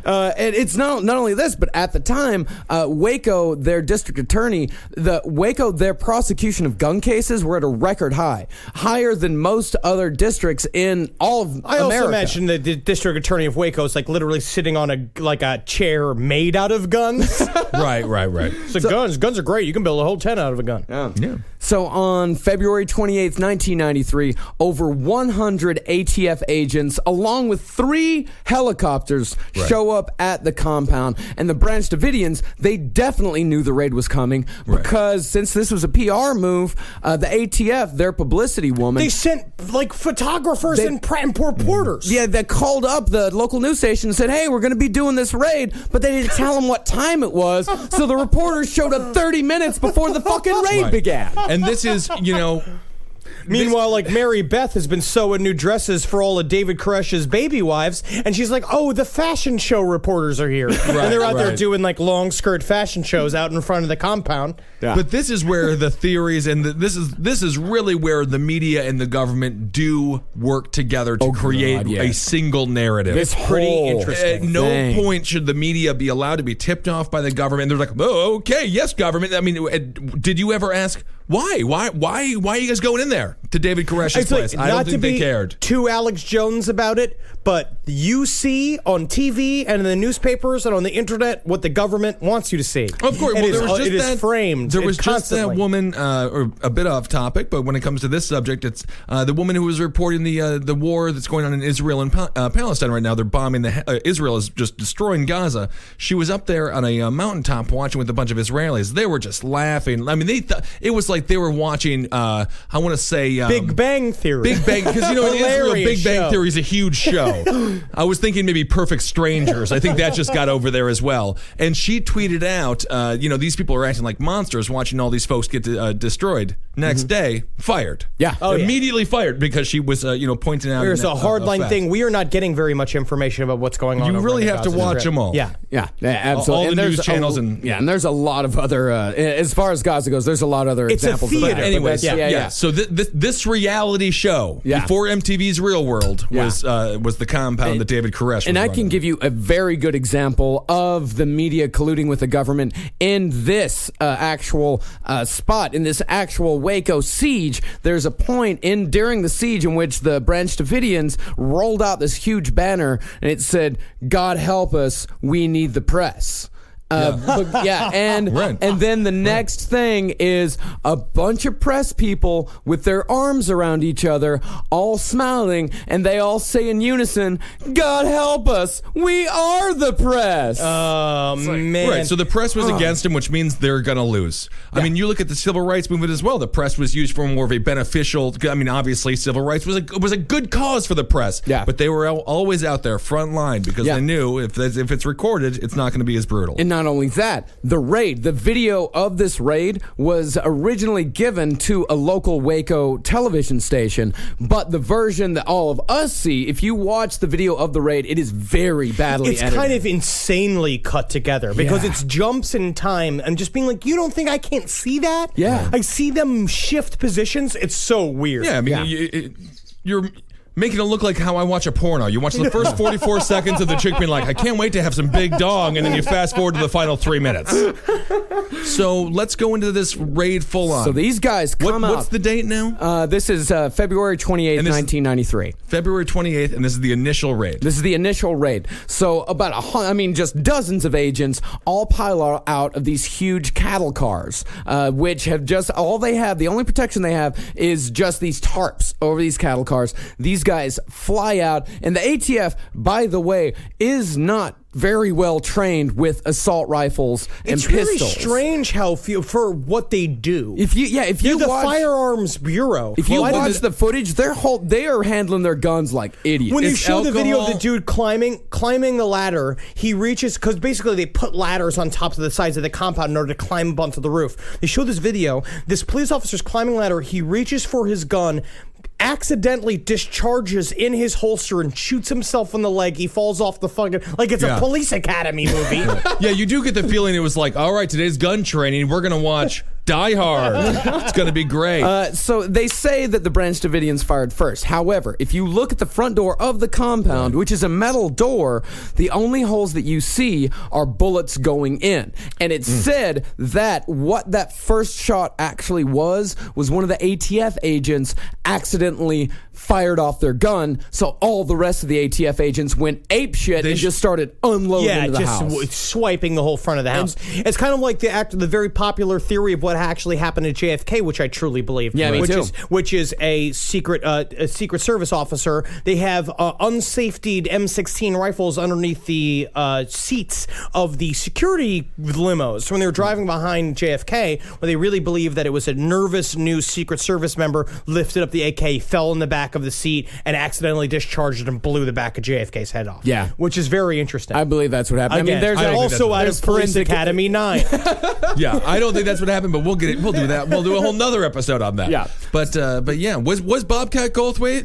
And it's not only this, but at the time, Waco, their district attorney, their prosecution of gun cases were at a record high, higher than most other districts in all of America. I also imagine that the district attorney of Waco is like literally sitting on a chair made out of guns. Right. So guns are great. You can build a whole tent out of a gun. Yeah. So on February 28th, 1993, over 100 ATF agents, along with 3 helicopters, show up at the compound. And the Branch Davidians, they definitely knew the raid was coming because since this was a PR move, the ATF, their publicity woman... They sent, like, photographers and reporters. Yeah, they called up the local news station and said, hey, we're going to be doing this raid, but they didn't tell them what time it was, so the reporters showed up 30 minutes before the fucking raid began. And this is, Meanwhile, like, Mary Beth has been sewing new dresses for all of David Koresh's baby wives, and she's like, oh, the fashion show reporters are here. And they're out there doing, like, long skirt fashion shows out in front of the compound. Yeah. But this is where the theories and this is really where the media and the government do work together to create a single narrative. It's pretty interesting. At no point should the media be allowed to be tipped off by the government. They're like, oh, okay, yes, government. I mean, did you ever ask why? Why are you guys going in there to David Koresh's place? I don't think they cared. Too Alex Jones about it, but you see on TV and in the newspapers and on the internet what the government wants you to see. Of course, it is framed. There was just constantly. that woman, or a bit off topic, but when it comes to this subject, it's the woman who was reporting the war that's going on in Israel and Palestine right now. They're bombing Israel is just destroying Gaza. She was up there on a mountaintop watching with a bunch of Israelis. They were just laughing. I mean, it was like they were watching. I want to say Big Bang Theory. Big Bang, because in Israel, Big Bang Theory is a huge show. I was thinking maybe Perfect Strangers. I think that just got over there as well. And she tweeted out, these people are acting like monsters watching all these folks get destroyed. Next day, fired. Yeah. Immediately fired because she was, pointing out. There's a hardline thing. We are not getting very much information about what's going on. You really have to watch them all. Yeah, absolutely. All the news channels and there's a lot of other. As far as Gaza goes, there's a lot of other examples. It's a theater. Of that. Anyways, So this reality show before MTV's Real World was the compound that David Koresh was And I running. can give you a very good example of the media colluding with the government in this actual spot, in this actual Waco siege. There's a point during the siege in which the Branch Davidians rolled out this huge banner and it said, "God help us, we need the press." And then the next thing is a bunch of press people with their arms around each other, all smiling, and they all say in unison, "God help us, we are the press." Oh, man. Right, so the press was against him, which means they're going to lose. I mean, you look at the civil rights movement as well. The press was used for more of a beneficial. I mean, obviously, civil rights was a good cause for the press. Yeah. But they were always out there front line because they knew if it's recorded, it's not going to be as brutal. And not only that, the video of this raid was originally given to a local Waco television station, but the version that all of us see, if you watch the video of the raid, it is very badly edited. It's kind of insanely cut together because it's jumps in time and just being like, you don't think I can't see that? Yeah. I see them shift positions. It's so weird. Yeah, I mean, you're making it look like how I watch a porno. You watch the first 44 seconds of the chick being like, I can't wait to have some big dong, and then you fast forward to the final 3 minutes. So let's go into this raid full on. So these guys come out. What's the date now? This is February 28th, 1993. February 28th, and this is the initial raid. This is the initial raid. So just dozens of agents all pile out of these huge cattle cars, which have the only protection they have is just these tarps over these cattle cars. These guys fly out, and the ATF, by the way, is not very well trained with assault rifles and It's pistols. really strange how few for what they do. If you They're the watch, Firearms Bureau. if you Why did watch the footage, they are handling their guns like idiots. When you Is show the video of the alcohol- dude climbing the ladder, he reaches, because basically they put ladders on top of the sides of the compound in order to climb up onto the roof. They show this video. This police officer's climbing a ladder. He reaches for his gun, accidentally discharges in his holster and shoots himself in the leg. He falls off the fucking, like it's Yeah. a police academy movie. Yeah, you do get the feeling it was like, all right, today's gun training. We're gonna watch Die Hard. It's gonna be great. So they say that the Branch Davidians fired first. However, if you look at the front door of the compound, which is a metal door, the only holes that you see are bullets going in. And it said that what that first shot actually was one of the ATF agents accidentally fired off their gun, so all the rest of the ATF agents went apeshit and just started unloading into the house. Swiping the whole front of the house. It's kind of like the very popular theory of what actually happened to JFK, which I truly believe. Yeah, me too. Which is a secret service officer. They have unsafetied M16 rifles underneath the seats of the security limos when they were driving behind JFK, where they really believe that it was a nervous new Secret Service member lifted up the AK, fell in the back of the seat, and accidentally discharged it and blew the back of JFK's head off. Yeah. Which is very interesting. I believe that's what happened. Again, I mean, there's I don't think also out there's of Police forensic- Academy 9. Yeah, I don't think that's what happened, but we'll get it. We'll do that. We'll do a whole nother episode on that. Yeah. But yeah, was Bobcat Goldthwait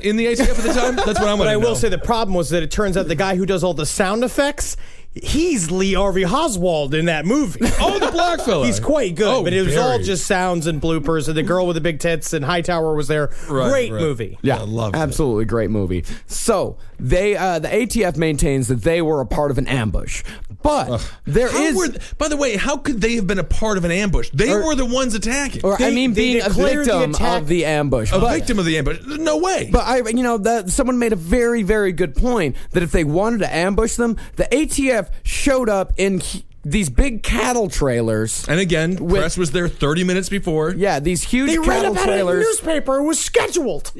in the ATF at the time? That's what I'm. But I will say the problem was that it turns out the guy who does all the sound effects, he's Lee Harvey Oswald in that movie. Oh, the black fella. He's quite good, Oh, but it was all very. just sounds and bloopers, and the girl with the big tits and Hightower was there. Right, Great right. movie. Yeah, I loved it. absolutely great movie. So they, the ATF maintains that they were a part of an ambush, but By the way, how could they have been a part of an ambush? They were the ones attacking. or I They- mean, they being a declared the victim attack- of the ambush. a But- victim of the ambush? No way. But someone made a very, very good point that if they wanted to ambush them, the ATF showed up in these big cattle trailers. and again, press was there 30 minutes before. Yeah, these huge They read cattle about it in the trailers newspaper. It was scheduled.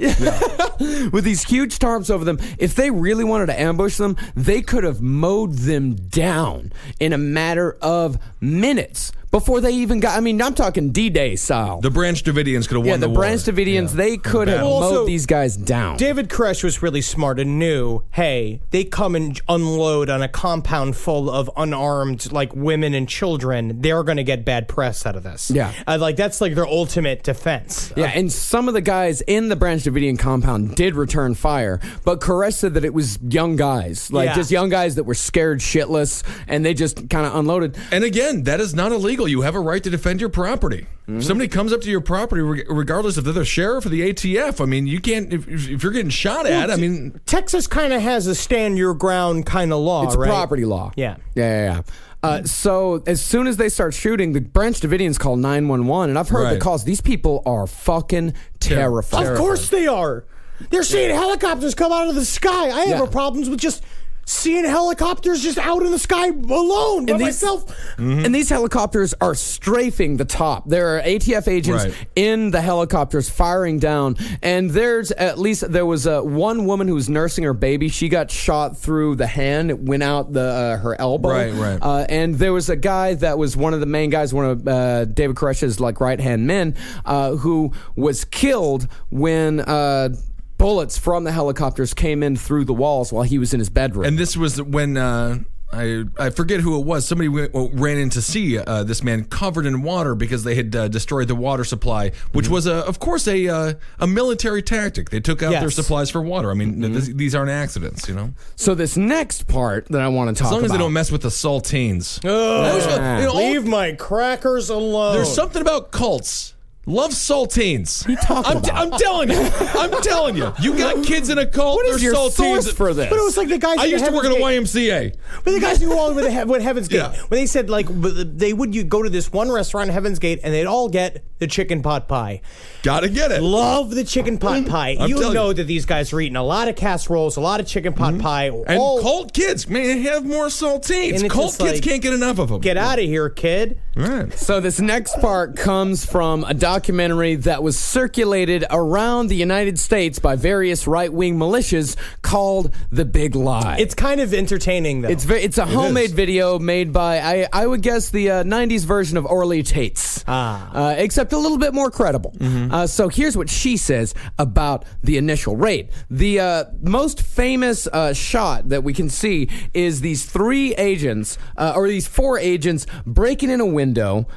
with these huge tarps over them. If they really wanted to ambush them, they could have mowed them down in a matter of minutes before they even got. I mean, I'm talking D-Day style. The Branch Davidians could have won the war. Branch Davidians, they could have battle. Also, mowed these guys down. David Koresh was really smart and knew, hey, they come and unload on a compound full of unarmed, like, women and children. They're going to get bad press out of this. Yeah. That's like their ultimate defense. Yeah, and some of the guys in the Branch Davidian compound did return fire, but Koresh said that it was young guys, Yeah. just young guys that were scared shitless, and they just kind of unloaded. And again, that is not illegal. You have a right to defend your property. If somebody comes up to your property, regardless if they're the sheriff or the ATF, I mean, you can't, if you're getting shot at, I mean. Texas kind of has a stand your ground kind of law, It's right? property law. Yeah. Yeah. So as soon as they start shooting, the Branch Davidians call 911, and I've heard the Right. calls. These people are fucking terrified. Of course they are. They're seeing helicopters come out of the sky. I have Yeah. problems with just seeing helicopters just out in the sky alone by myself. And these helicopters are strafing the top. There are ATF agents Right. in the helicopters firing down. And there was one woman who was nursing her baby. She got shot through the hand. It went out her elbow. Right. And there was a guy that was one of the main guys, one of David Koresh's right-hand men, who was killed when bullets from the helicopters came in through the walls while he was in his bedroom. And this was when I forget who it was. Somebody ran in to see this man covered in water because they had destroyed the water supply, which was, of course, a military tactic. They took out their Yes. supplies for water. I mean, these aren't accidents, you know. So this next part that I want to talk As long about. as they don't mess with the saltines. Leave my crackers alone. There's something about cults. Love saltines. I'm telling you. I'm telling you. You got kids in a cult. What is there's your saltines. source for this? But it was like the guys. I used to work at a YMCA. But the guys who were all with Heaven's Gate, Yeah. when they said they would go to this one restaurant in Heaven's Gate and they'd all get the chicken pot pie. Gotta get it. Love the chicken pot pie. I'm You telling know you. that these guys are eating a lot of casseroles, a lot of chicken pot pie. And cult kids, man, have more saltines. And it's Cult just kids like, can't get enough of them. Get out of here, kid. Right. So this next part comes from a documentary that was circulated around the United States by various right-wing militias called The Big Lie. It's kind of entertaining, though. It's a homemade video made by, I would guess, the 90s version of Orly Tates. Except a little bit more credible. So here's what she says about the initial raid. The most famous shot that we can see is these four agents breaking in a window,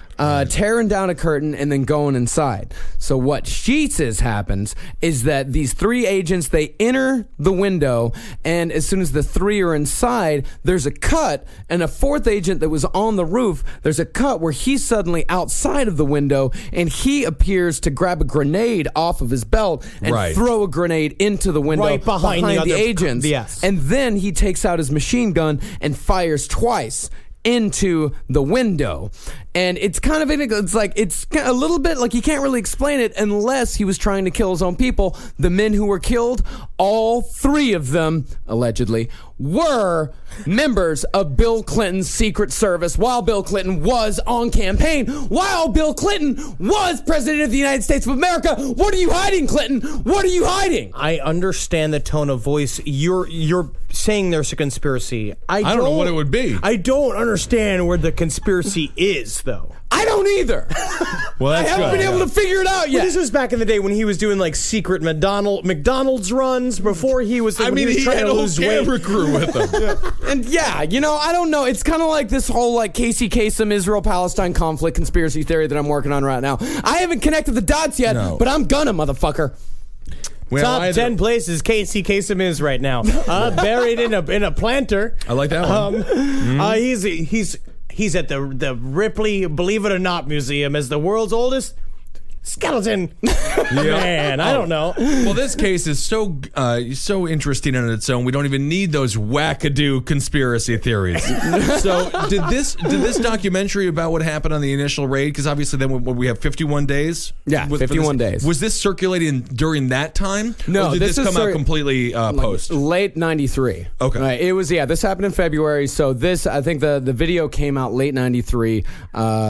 tearing down a curtain, and then going inside. So what she says happens is that these 3 agents, they enter the window, and as soon as the 3 are inside, there's a cut, and a 4th agent that was on the roof, there's a cut where he's suddenly outside of the window, and he appears to grab a grenade off of his belt and throw a grenade into the window right behind the agents. Yes. And then he takes out his machine gun and fires twice into the window. And it's kind of, it's a little bit like you can't really explain it unless he was trying to kill his own people. The men who were killed, all 3 of them, allegedly, were members of Bill Clinton's Secret Service while Bill Clinton was on campaign, while Bill Clinton was president of the United States of America. What are you hiding, Clinton? What are you hiding? I understand the tone of voice. You're saying there's a conspiracy. I don't know what it would be. I don't understand where the conspiracy is, though. I don't either. Well, that's I haven't been able to figure it out yet. Well, this was back in the day when he was doing like secret McDonald's runs before he was. I mean, he trying had to a whole lose weight. camera crew with him. And I don't know. It's kind of like this whole like Casey Kasem Israel-Palestine conflict conspiracy theory that I'm working on right now. I haven't connected the dots yet, but I'm gonna, motherfucker. Well, Top 10 places Casey Kasem is right now. Buried in a planter. I like that one. He's at the Ripley Believe It or Not Museum as the world's oldest skeleton. Man, I don't know. Well, this case is so interesting on its own. We don't even need those wackadoo conspiracy theories. So, did this documentary about what happened on the initial raid? Because obviously, then we have 51 days. Yeah, 51 days. Was this circulating during that time? No, or did this come out completely post? Late '93. Okay, right, it was. This happened in February. So I think the video came out late '93,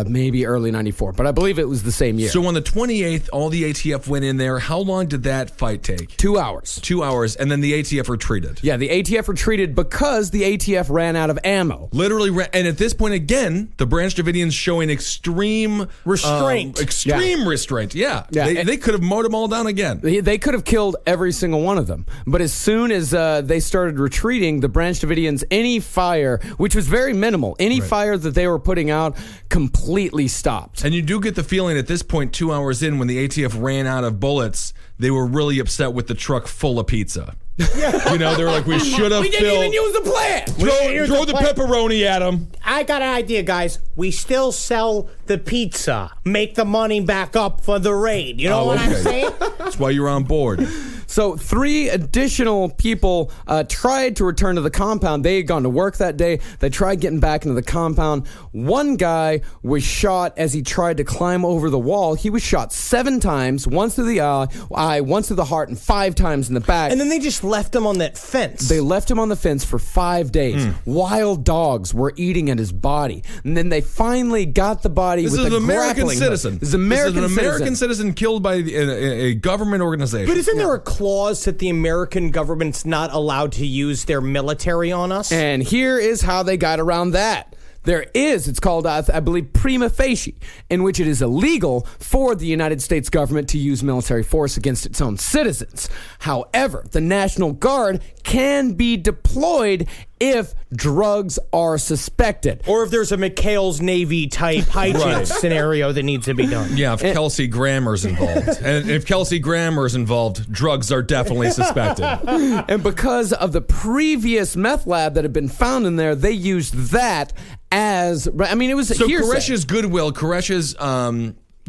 maybe early '94, but I believe it was the same year. So on the 28th, all the ATF went in there. How long did that fight take? 2 hours. 2 hours, and then the ATF retreated. Yeah, the ATF retreated because the ATF ran out of ammo. Literally, and at this point, again, the Branch Davidians showing extreme restraint. Restraint. Yeah. They could have mowed them all down again. They could have killed every single one of them. But as soon as they started retreating, the Branch Davidians, any fire, which was very minimal, any fire that they were putting out completely stopped. And you do get the feeling at this point, 2 hours in, when the ATF ran out of bullets, they were really upset with the truck full of pizza. You know, they were like, we should have We didn't even use the plan. Throw the pepperoni at them. I got an idea, guys. We still sell the pizza. Make the money back up for the raid. You know what I'm saying? That's why you're on board. So 3 additional people tried to return to the compound. They had gone to work that day. They tried getting back into the compound. One guy was shot as he tried to climb over the wall. He was shot 7 times, once through the eye, once through the heart, and 5 times in the back. And then they just left him on that fence. They left him on the fence for 5 days. Wild dogs were eating at his body. And then they finally got the body with a grappling American citizen. This is an American citizen killed by a government organization. But isn't there a clause that the American government's not allowed to use their military on us? And here is how they got around that. It's called, I believe, prima facie, in which it is illegal for the United States government to use military force against its own citizens. However, the National Guard can be deployed if drugs are suspected. Or if there's a McHale's Navy type hijinks scenario that needs to be done. Yeah, if Kelsey Grammer's involved. And if Kelsey Grammer's involved, drugs are definitely suspected. And because of the previous meth lab that had been found in there, they used that as, it was so hearsay. Koresh's goodwill, Koresh's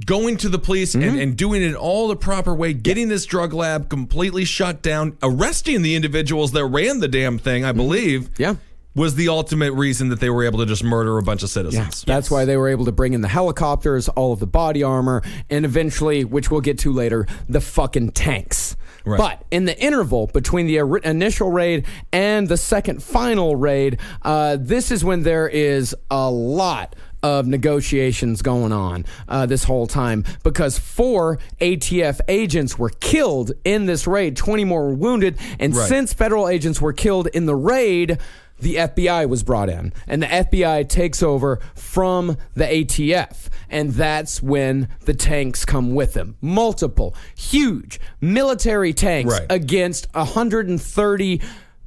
going to the police and doing it all the proper way, getting this drug lab completely shut down, arresting the individuals that ran the damn thing, I believe. Yeah. Was the ultimate reason that they were able to just murder a bunch of citizens. That's why they were able to bring in the helicopters, all of the body armor, and eventually, which we'll get to later, the fucking tanks. Right. But in the interval between the initial raid and the second final raid, this is when there is a lot of negotiations going on this whole time, because 4 ATF agents were killed in this raid, 20 more were wounded, and since federal agents were killed in the raid, the FBI was brought in, and the FBI takes over from the ATF, and that's when the tanks come with them. Multiple, huge military tanks against 130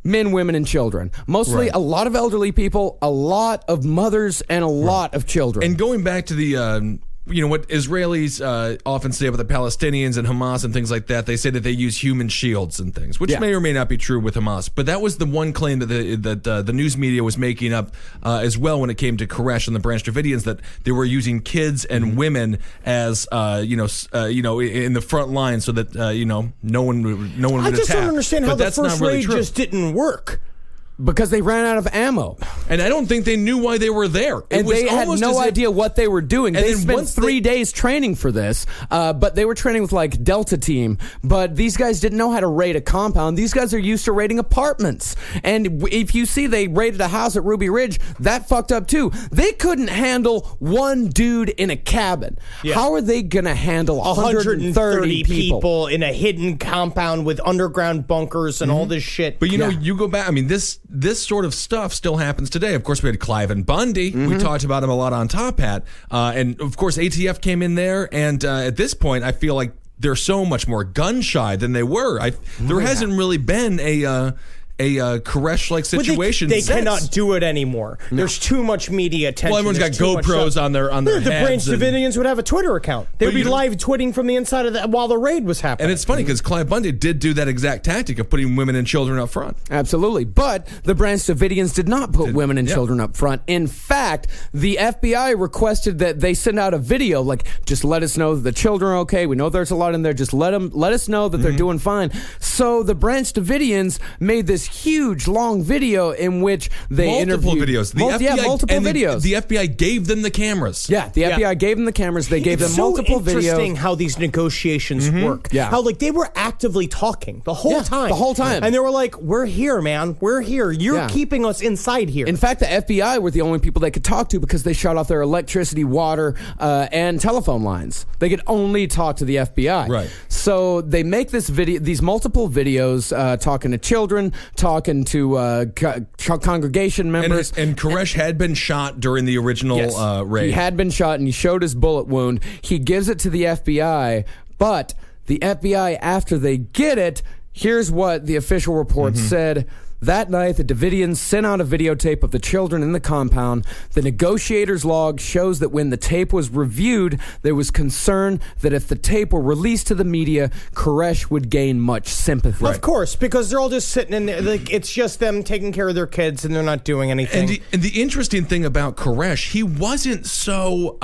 men, women, and children. Mostly a lot of elderly people, a lot of mothers, and a lot of children. And going back to the what Israelis often say about the Palestinians and Hamas and things like that, they say that they use human shields and things, which may or may not be true with Hamas. But that was the one claim that the news media was making up as well when it came to Koresh and the Branch Davidians, that they were using kids and women as in the front line so that no one would attack. I just don't understand how the first raid just didn't work. Because they ran out of ammo. And I don't think they knew why they were there. And they had no idea what they were doing. They spent 3 days training for this, but they were training with like Delta Team. But these guys didn't know how to raid a compound. These guys are used to raiding apartments. And if you see they raided a house at Ruby Ridge, that fucked up too. They couldn't handle one dude in a cabin. Yeah. How are they going to handle 130 people in a hidden compound with underground bunkers and all this shit? But you go back, I mean, this sort of stuff still happens today. Of course, we had Clive and Bundy. We talked about him a lot on Top Hat. And, of course, ATF came in there. And at this point, I feel like they're so much more gun-shy than they were. There hasn't really been a Koresh-like situation. They cannot do it anymore. No. There's too much media attention. Well, everyone's got GoPros on their heads. The Branch Davidians would have a Twitter account. They would be live tweeting from the inside of that while the raid was happening. And it's funny because Clive Bundy did do that exact tactic of putting women and children up front. Absolutely. But the Branch Davidians did not put women and children up front. In fact, the FBI requested that they send out a video, like, just let us know that the children are okay. We know there's a lot in there. Just let us know that they're doing fine. So the Branch Davidians made this huge long video in which they interviewed multiple videos. The FBI gave them the cameras. Yeah, the FBI gave them the cameras. They gave them multiple videos. It's interesting how these negotiations work. Yeah. How they were actively talking the whole time. The whole time. And they were like, "We're here, man. We're here. You're keeping us inside here." In fact, the FBI were the only people they could talk to because they shut off their electricity, water, and telephone lines. They could only talk to the FBI. Right. So they make these multiple videos talking to children, talking to congregation members. And Koresh had been shot during the original raid. He had been shot, and he showed his bullet wound. He gives it to the FBI, but the FBI, after they get it, here's what the official report said. That night, the Davidians sent out a videotape of the children in the compound. The negotiators' log shows that when the tape was reviewed, there was concern that if the tape were released to the media, Koresh would gain much sympathy. Of course, because they're all just sitting in there. Like, it's just them taking care of their kids, and they're not doing anything. And the interesting thing about Koresh, he wasn't so,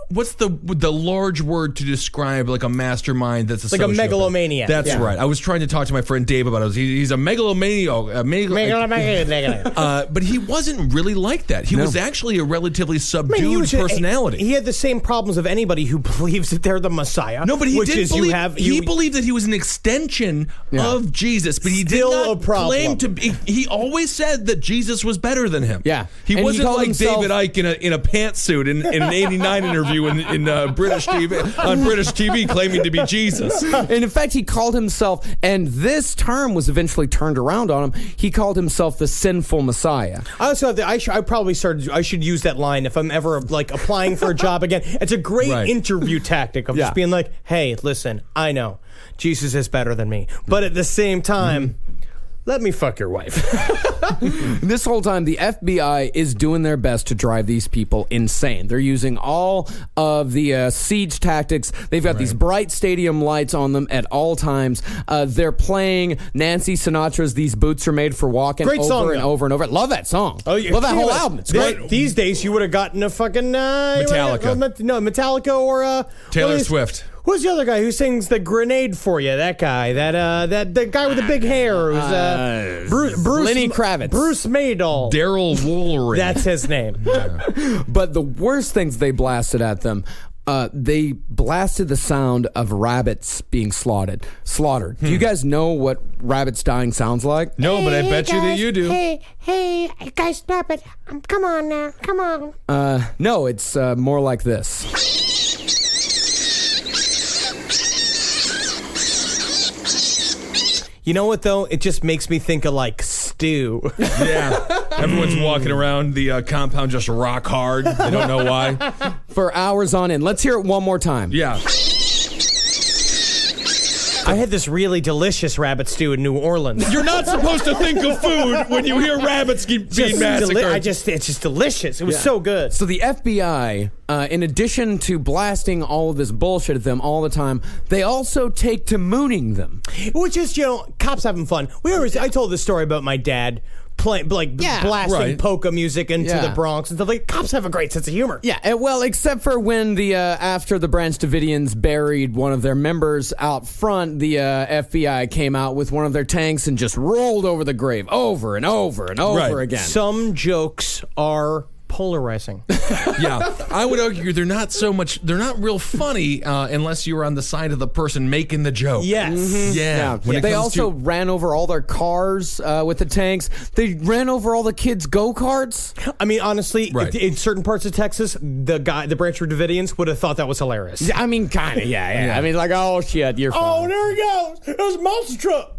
what's the large word to describe like a mastermind that's a like a megalomaniac. That's right. I was trying to talk to my friend Dave about it. He's a megalomaniac. But he wasn't really like that. He was actually a relatively subdued personality. He had the same problems of anybody who believes that they're the Messiah. No, but he believed that he was an extension of Jesus, but he did not claim to be. He always said that Jesus was better than him. Yeah, he wasn't like David Icke in a pantsuit in an '89 interview in British TV claiming to be Jesus. And in fact, he called himself, and this term was eventually turned around on him. He called himself the sinful Messiah. I should use that line if I'm ever like applying for a job again. It's a great interview tactic of just being like, "Hey, listen, I know Jesus is better than me, but at the same time, let me fuck your wife." This whole time, the FBI is doing their best to drive these people insane. They're using all of the siege tactics. They've got these bright stadium lights on them at all times. They're playing Nancy Sinatra's "These Boots Are Made for Walking" over and over and over. Love that song. Oh, yeah. Love that whole album. It's great. These days, you would have gotten a fucking Metallica. Metallica or Taylor Swift. Who's the other guy who sings the Grenade for you? That guy, the guy with the big hair, who's Bruce Lenny Kravitz, Bruce Maydol, Daryl Woolery. That's his name. But the worst things they blasted at them. they blasted the sound of rabbits being slaughtered. Do you guys know what rabbits dying sounds like? No, but I bet you that you do. Hey, guys, stop it. Come on now. Come on. No, it's more like this. You know what, though? It just makes me think of, like, stew. Yeah. Everyone's walking around the compound just rock hard. They don't know why. For hours on end. Let's hear it one more time. Yeah. I had this really delicious rabbit stew in New Orleans. You're not supposed to think of food when you hear rabbits being massacred. It's just delicious. It was so good. So the FBI, in addition to blasting all of this bullshit at them all the time, they also take to mooning them. Which is, cops having fun. I told this story about my dad playing, blasting polka music into the Bronx and stuff. Like, cops have a great sense of humor. Yeah, well, except for when the after the Branch Davidians buried one of their members out front, the FBI came out with one of their tanks and just rolled over the grave over and over and over again. Some jokes are polarizing. Yeah, I would argue they're not real funny unless you're on the side of the person making the joke. Yes. Mm-hmm. Yeah. They also ran over all their cars with the tanks. They ran over all the kids' go-karts. I mean, honestly, in certain parts of Texas, the Branch Davidians would have thought that was hilarious. Yeah, I mean, kind of, yeah. I mean, like, oh, shit, you're fine. Oh, there he goes. It was a monster truck.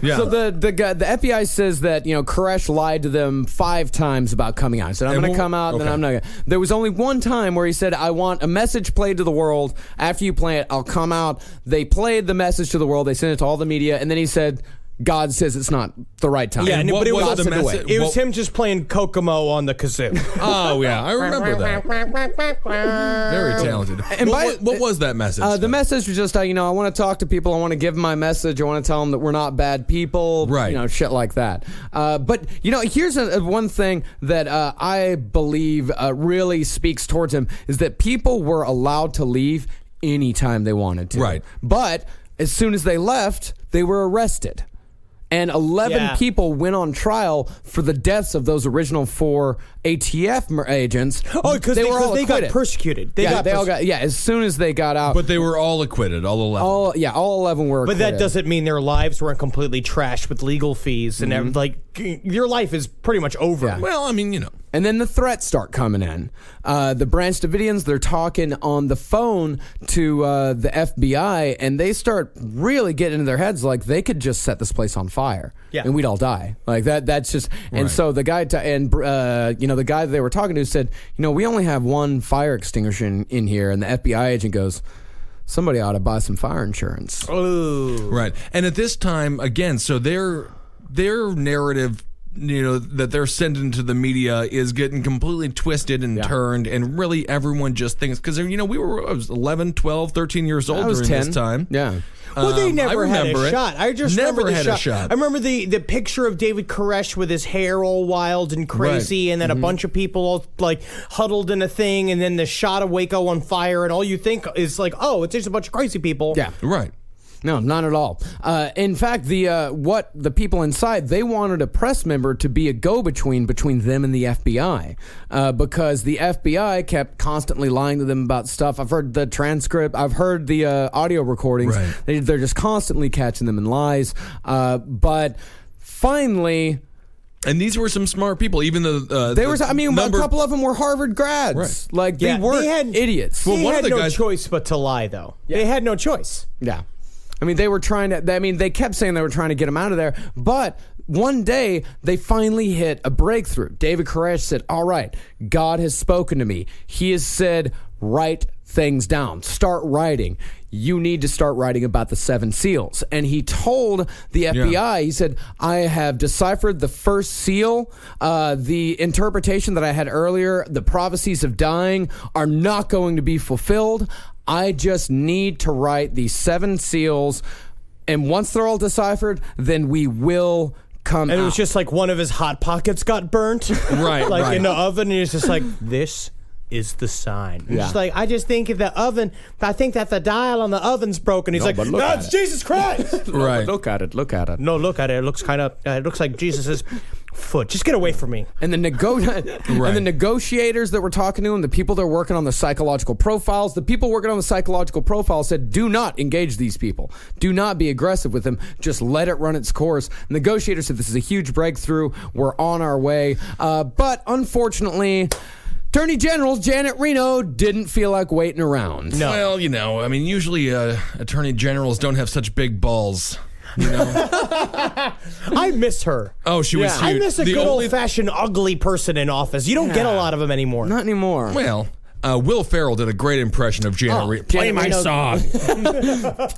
Yeah. So the FBI says that Koresh lied to them 5 times about coming out. He said, I'm going to come out, and then I'm not going to. There was only one time where he said, I want a message played to the world. After you play it, I'll come out. They played the message to the world. They sent it to all the media, and then he said, God says it's not the right time. Yeah, but it was the message? It was him just playing Kokomo on the kazoo. Oh, yeah, I remember that. Very talented. And what was that message? The message was just, I want to talk to people. I want to give them my message. I want to tell them that we're not bad people. Right. Shit like that. But, here's one thing that I believe really speaks towards him is that people were allowed to leave anytime they wanted to. Right. But as soon as they left, they were arrested. And 11 people went on trial for the deaths of those original 4 ATF agents. Oh, because they got persecuted. As soon as they got out. But they were all acquitted, all 11. All 11 were acquitted. But that doesn't mean their lives weren't completely trashed with legal fees. And your life is pretty much over. Yeah. Well, I mean, And then the threats start coming in. The Branch Davidians, they're talking on the phone to the FBI, and they start really getting into their heads like they could just set this place on fire, and we'd all die. Like that. That's just. And so the guy the guy that they were talking to said, we only have one fire extinguisher in here, and the FBI agent goes, somebody ought to buy some fire insurance. Oh, right. And at this time, again, so their narrative, that they're sending to the media is getting completely twisted and turned, and really everyone just thinks, because we were 11, 12, 13 years old during 10. this time. Yeah. Well, they never had a shot. I just never remember had a shot. I remember the picture of David Koresh with his hair all wild and crazy, and then a bunch of people all huddled in a thing, and then the shot of Waco on fire, and all you think is it's just a bunch of crazy people. Yeah. Right. No, not at all. In fact, the people inside, they wanted a press member to be a go-between between them and the FBI, because the FBI kept constantly lying to them about stuff. I've heard the transcript. I've heard the audio recordings. Right. They're just constantly catching them in lies. But finally. And these were some smart people, even though a couple of them were Harvard grads. Right. Like they weren't idiots. Well, one of the guys, choice but to lie, though. Yeah. They had no choice. Yeah. I mean, they were trying to. They kept saying they were trying to get him out of there, but one day they finally hit a breakthrough. David Koresh said, "All right, God has spoken to me. He has said, write things down. Start writing. You need to start writing about the 7 seals." And he told the FBI, he said, "I have deciphered the first seal. The interpretation that I had earlier, the prophecies of dying, are not going to be fulfilled. I just need to write these 7 seals, and once they're all deciphered, then we will come out." And it was just like one of his Hot Pockets got burnt. Right. In the oven, and he's just like, this is the sign. Yeah. Just I just think if the oven, I think that the dial on the oven's broken. He's no, it's Jesus Christ. Right. Look at it. No, look at it. It looks kind of, it looks like Jesus is foot. Just get away from me. And the and the negotiators that were talking to him, the people that were working on the psychological profiles, the people working on the psychological profiles said, do not engage these people. Do not be aggressive with them. Just let it run its course. Negotiators said this is a huge breakthrough. We're on our way. But unfortunately, Attorney General Janet Reno didn't feel like waiting around. No. Well, usually attorney generals don't have such big balls. I miss her. Oh, she was I huge. miss a good old-fashioned ugly person in office. You don't get a lot of them anymore. Not anymore. Well, Will Ferrell did a great impression of Janet Reno. Play Janet my Reno- song.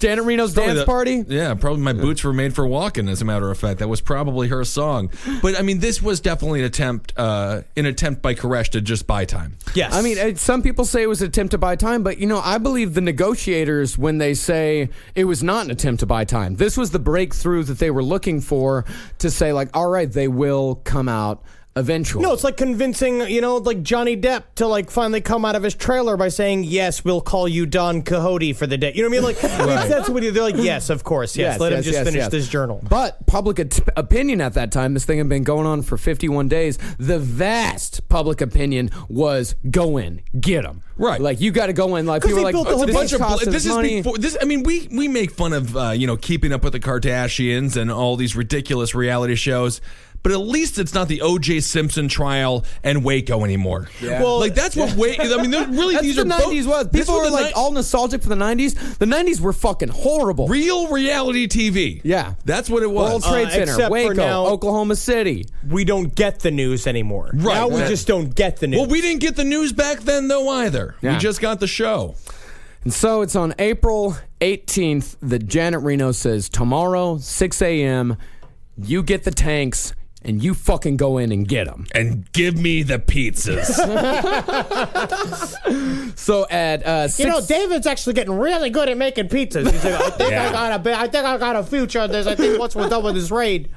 Janet Reno's dance party? Yeah, probably my boots were made for walking, as a matter of fact. That was probably her song. But, this was definitely an attempt by Koresh to just buy time. Yes. Some people say it was an attempt to buy time, but, I believe the negotiators when they say it was not an attempt to buy time. This was the breakthrough that they were looking for to say, like, all right, they will come out eventually. No, it's like convincing, like Johnny Depp to finally come out of his trailer by saying, yes, we'll call you Don Quixote for the day. You know what I mean? Like, that's what they're like, yes, of course, yes. Let him just finish this journal. But public opinion at that time, this thing had been going on for 51 days. The vast public opinion was go in, get them. Right. Like, you got to go in. Like, people were like, this is before this. We make fun of Keeping Up with the Kardashians and all these ridiculous reality shows. But at least it's not the O.J. Simpson trial and Waco anymore. Yeah. Well, that's what Waco. Really, that's these the are 90s was. People were like all nostalgic for the 90s. The 90s were fucking horrible. Real reality TV. Yeah, that's what it was. World Trade Center, except for Waco, now, Oklahoma City. We don't get the news anymore. Right. Now we just don't get the news. Well, we didn't get the news back then, though, either. Yeah. We just got the show. And so it's on April 18th that Janet Reno says, tomorrow, 6 a.m., you get the tanks and you fucking go in and get them. And give me the pizzas. So at 6... David's actually getting really good at making pizzas. He's like, I think I got a future on this. I think once we're done with this raid.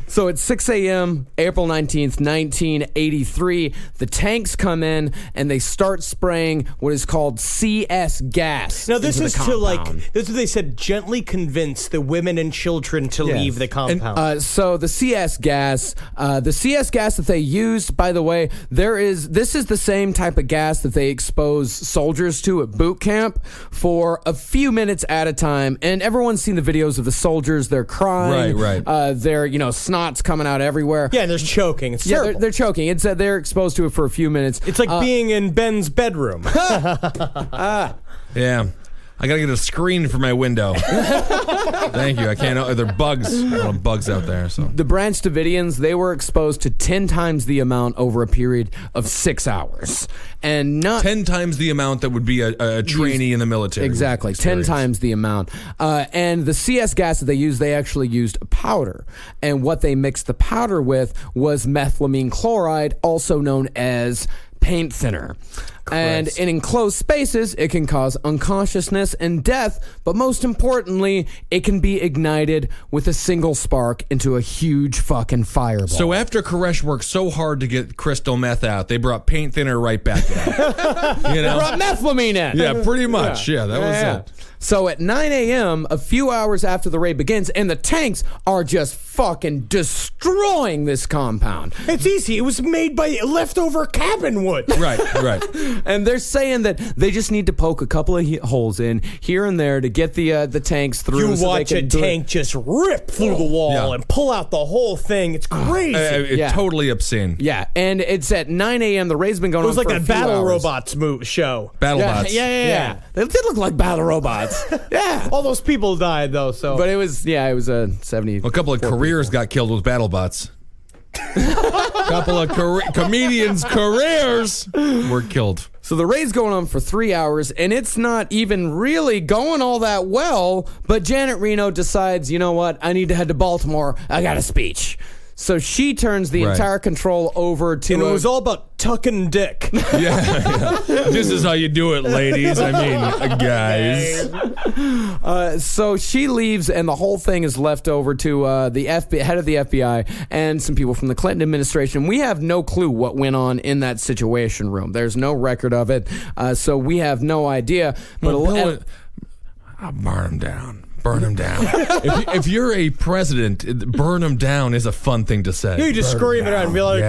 So at 6 a.m., April 19th, 1983, the tanks come in and they start spraying what is called CS gas. Now, this into is the to, compound. this is what they said, gently convince the women and children to leave the compound. So the CS gas that they used, by the way, this is the same type of gas that they expose soldiers to at boot camp for a few minutes at a time. And everyone's seen the videos of the soldiers. They're crying. Right. They're, snot's coming out everywhere. Yeah, and there's choking. It's terrible. They're choking. It's they're exposed to it for a few minutes. It's like being in Ben's bedroom. Yeah. I gotta get a screen for my window. Thank you. I can't. There are bugs. A lot of bugs out there. So The Branch Davidians, they were exposed to 10 times the amount over a period of 6 hours. And not 10 times the amount that would be a trainee in the military. Exactly, 10 times the amount. And the CS gas that they actually used powder. And what they mixed the powder with was methylamine chloride, also known as paint thinner. And in enclosed spaces, it can cause unconsciousness and death, but most importantly, it can be ignited with a single spark into a huge fucking fireball. So after Koresh worked so hard to get crystal meth out, they brought paint thinner right back in. They brought methylamine in. Yeah, pretty much. Yeah, that was it. So at 9 a.m., a few hours after the raid begins, and the tanks are just fucking destroying this compound. It's easy. It was made by leftover cabin wood. Right. And they're saying that they just need to poke a couple of holes in here and there to get the tanks through. You watch a tank just rip through the wall and pull out the whole thing. It's crazy. It's totally obscene. Yeah, and it's at 9 a.m. The raid's been going on. It was like for a few Battle hours. Robots show. BattleBots. Yeah. They did look like battle robots. Yeah. All those people died though. So, But it was a 70. A couple of careers got killed with BattleBots. A couple of comedians' careers were killed. So the raid's going on for 3 hours, and it's not even really going all that well. But Janet Reno decides, you know what? I need to head to Baltimore. I got a speech. So she turns the entire control over to... And it was all about tucking dick. Yeah. This is how you do it, ladies. I mean, guys. So she leaves, and the whole thing is left over to the head of the FBI and some people from the Clinton administration. We have no clue what went on in that situation room. There's no record of it, so we have no idea. But I'll burn them down. Burn them down. If you're a president, burn them down is a fun thing to say. You just scream it out and be like,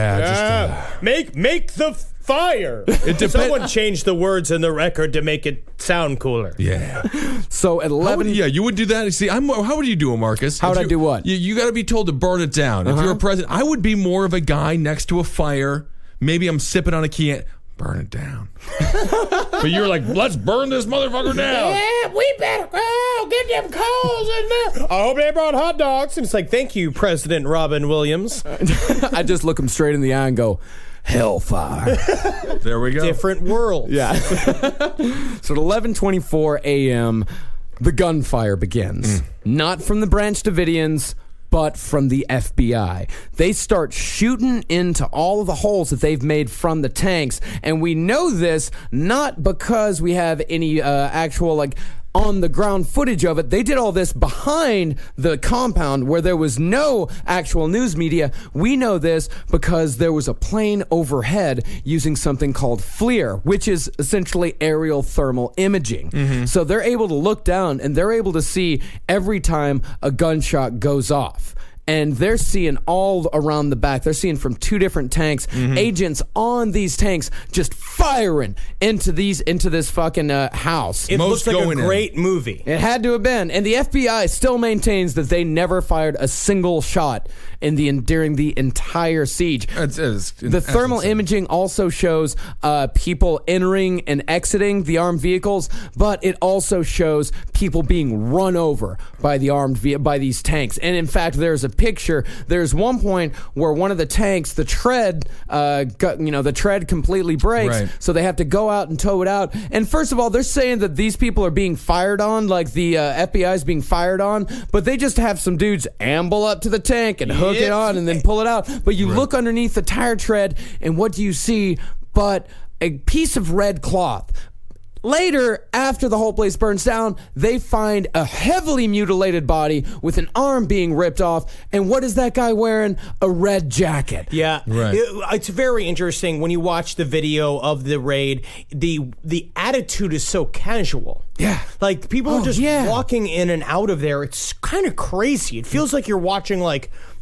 make the fire. Someone changed the words in the record to make it sound cooler. Yeah. So at 11, you would do that. See, how would you do it, Marcus? How would I do what? You got to be told to burn it down. If you're a president, I would be more of a guy next to a fire. Maybe I'm sipping on a can. Burn it down. But you're like, let's burn this motherfucker down. Yeah, we better go get them coals in there. I hope they brought hot dogs. And it's like, thank you, President Robin Williams. I just look him straight in the eye and go, hellfire. There we go. Different world. Yeah. So at 11:24 a.m., the gunfire begins. Not from the Branch Davidians, but from the FBI. They start shooting into all of the holes that they've made from the tanks. And we know this not because we have any actual, on the ground footage of it. They did all this behind the compound where there was no actual news media. We know this because there was a plane overhead using something called FLIR, which is essentially aerial thermal imaging. So they're able to look down and they're able to see every time a gunshot goes off. And they're seeing all around the back. They're seeing from two different tanks, agents on these tanks just firing into this fucking house. It looks like a great movie. It had to have been. And the FBI still maintains that they never fired a single shot during the entire siege. The thermal imaging also shows people entering and exiting the armed vehicles, but it also shows people being run over by by these tanks. And in fact, there's a picture. There's one point where one of the tanks, the tread completely breaks, so they have to go out and tow it out. And first of all, they're saying that these people are being fired on, like the FBI is being fired on, but they just have some dudes amble up to the tank and hook it on and then pull it out. But you look underneath the tire tread, and what do you see but a piece of red cloth? Later, after the whole place burns down, they find a heavily mutilated body with an arm being ripped off. And what is that guy wearing? A red jacket. Yeah. Right. It's very interesting when you watch the video of the raid. The attitude is so casual. Yeah. Like, people are just walking in and out of there. It's kind of crazy. It feels like you're watching,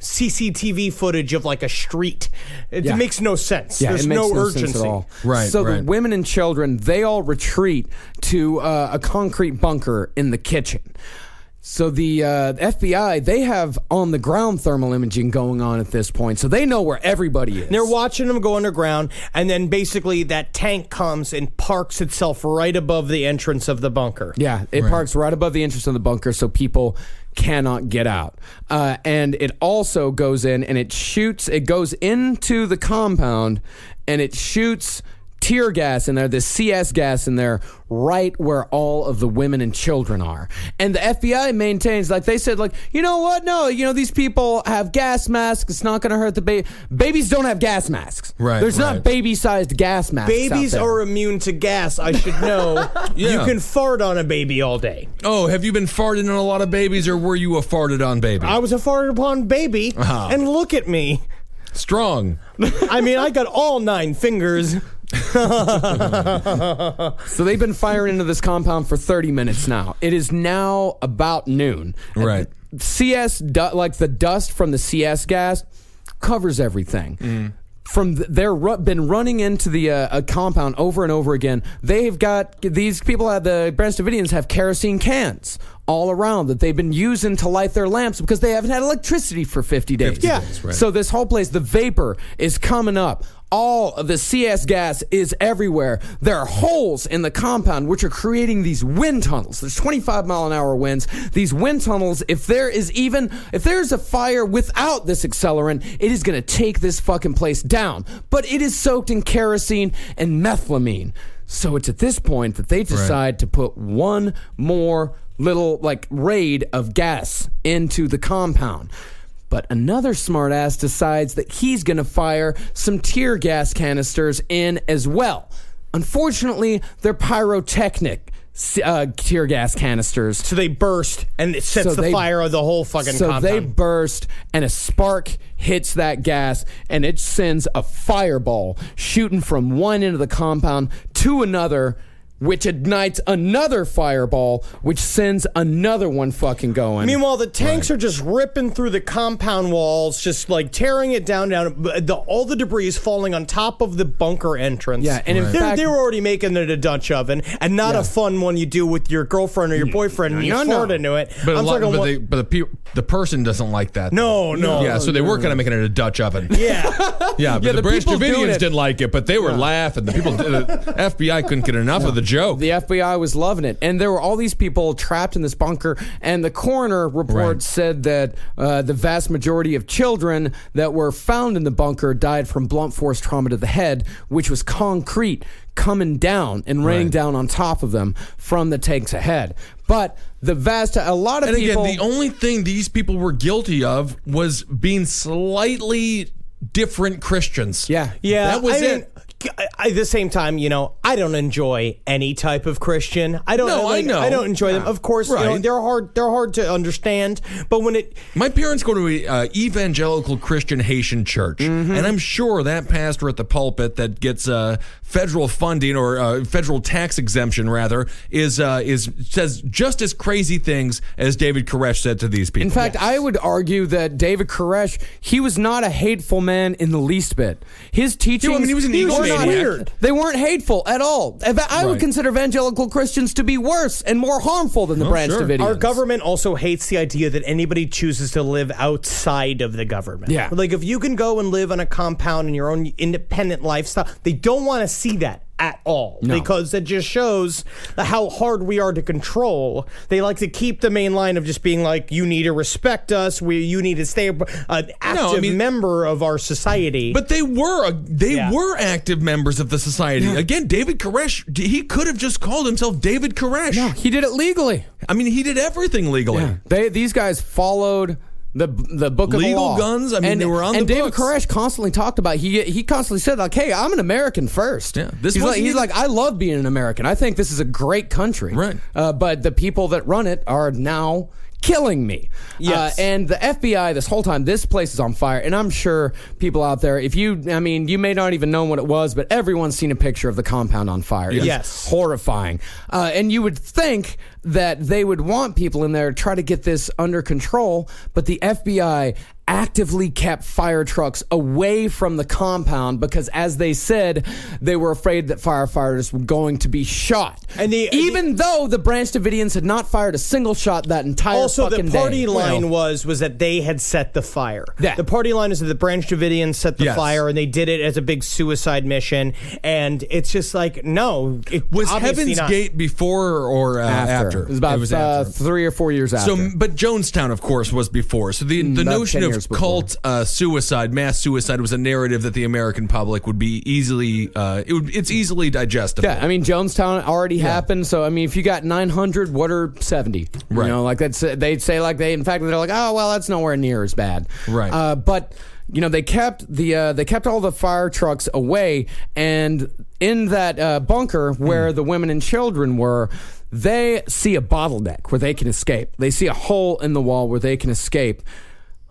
CCTV footage of, a street. It makes no sense. Yeah, There's it makes no sense urgency. at all. Right, So right. the women and children, they all retreat to a concrete bunker in the kitchen. So the FBI, they have on-the-ground thermal imaging going on at this point, so they know where everybody is. They're watching them go underground, and then basically that tank comes and parks itself right above the entrance of the bunker. Yeah, it parks right above the entrance of the bunker, so people cannot get out. And it also goes in, and it goes into the compound, and it shoots tear gas in there, this CS gas in there, right where all of the women and children are. And the FBI maintains, they said, you know what? No, these people have gas masks. It's not going to hurt the baby. Babies don't have gas masks. Right. There's not baby-sized gas masks. Babies out there. are immune to gas, I should know. Yeah. You can fart on a baby all day. Oh, have you been farting on a lot of babies, or were you a farted on baby? I was a farted upon baby, and look at me. Strong. I mean, I got all 9 fingers. So they've been firing into this compound for 30 minutes now. It is now about noon. Right. The dust from the CS gas covers everything. Been running into the compound over and over again. These people the Branch Davidians have kerosene cans all around that they've been using to light their lamps because they haven't had electricity for 50 days. 50 days, right. So this whole place, the vapor is coming up. All of the CS gas is everywhere. There are holes in the compound which are creating these wind tunnels. There's 25-mile-an-hour winds. These wind tunnels, if there's a fire without this accelerant, it is going to take this fucking place down. But it is soaked in kerosene and methylamine. So it's at this point that they decide to put one more little raid of gas into the compound. But another smartass decides that he's going to fire some tear gas canisters in as well. Unfortunately, they're pyrotechnic tear gas canisters. So they burst, and it sets the fire of the whole fucking compound. So they burst, and a spark hits that gas, and it sends a fireball shooting from one end of the compound to another. which ignites another fireball, which sends another one fucking going. Meanwhile, the tanks are just ripping through the compound walls, just like tearing it down. All the debris is falling on top of the bunker entrance. Yeah, and in fact, they were already making it a Dutch oven, and not a fun one you do with your girlfriend or your boyfriend, and you fart into it. But the person doesn't like that. No. Yeah, so they were kind of making it a Dutch oven. Yeah. Yeah, but the Branch people doing Davidians it- didn't like it, but they were laughing. The people, the FBI couldn't get enough of the joke. The FBI was loving it. And there were all these people trapped in this bunker. And the coroner report said that the vast majority of children that were found in the bunker died from blunt force trauma to the head, which was concrete coming down and raining down on top of them from the tanks ahead. But a lot of And people... again, the only thing these people were guilty of was being slightly different Christians. Yeah. That was it. At the same time, I don't enjoy any type of Christian. I don't enjoy them. Of course, they're hard to understand. But My parents go to an evangelical Christian Haitian church, and I'm sure that pastor at the pulpit that gets federal funding or federal tax exemption rather says just as crazy things as David Koresh said to these people. In fact, I would argue that David Koresh, he was not a hateful man in the least bit. His teachings, he was an egomaniac. weird. They weren't hateful at all. I would consider evangelical Christians to be worse and more harmful than the Branch Davidians. Our government also hates the idea that anybody chooses to live outside of the government. Yeah. Like if you can go and live on a compound in your own independent lifestyle, they don't want to see that at all because it just shows how hard we are to control. They like to keep the main line of just being like, you need to respect us. You need to stay an active member of our society. But they were active members of the society. Yeah. Again, David Koresh, he could have just called himself David Koresh. No, he did it legally. I mean, he did everything legally. Yeah. These guys followed the book of the law. Legal guns. I mean, they were on the books. And David Koresh constantly talked about. He constantly said like, "Hey, I'm an American first." Yeah, he's like, I love being an American. I think this is a great country. Right. But the people that run it are now killing me. Yes. And the FBI, this whole time, this place is on fire. And I'm sure people out there, you may not even know what it was, but everyone's seen a picture of the compound on fire. It's horrifying. And you would think that they would want people in there to try to get this under control, but the FBI actively kept fire trucks away from the compound because, as they said, they were afraid that firefighters were going to be shot. And even though the Branch Davidians had not fired a single shot that entire fucking day. Also, the party line was that they had set the fire. Yeah. The party line is that the Branch Davidians set the fire, and they did it as a big suicide mission. And it's just like, no. Was Heaven's Gate before or after? It was about 3 or 4 years after. So, but Jonestown, of course, was before. So the notion of cult suicide, mass suicide, was a narrative that the American public would be easily, it's easily digestible. Yeah, I mean, Jonestown already happened. So, I mean, if you got 900, what are 70? Right. You know, like they'd say in fact, they're like, oh, well, that's nowhere near as bad. Right. But they kept all the fire trucks away, and in that bunker where the women and children were, they see a bottleneck where they can escape. They see a hole in the wall where they can escape.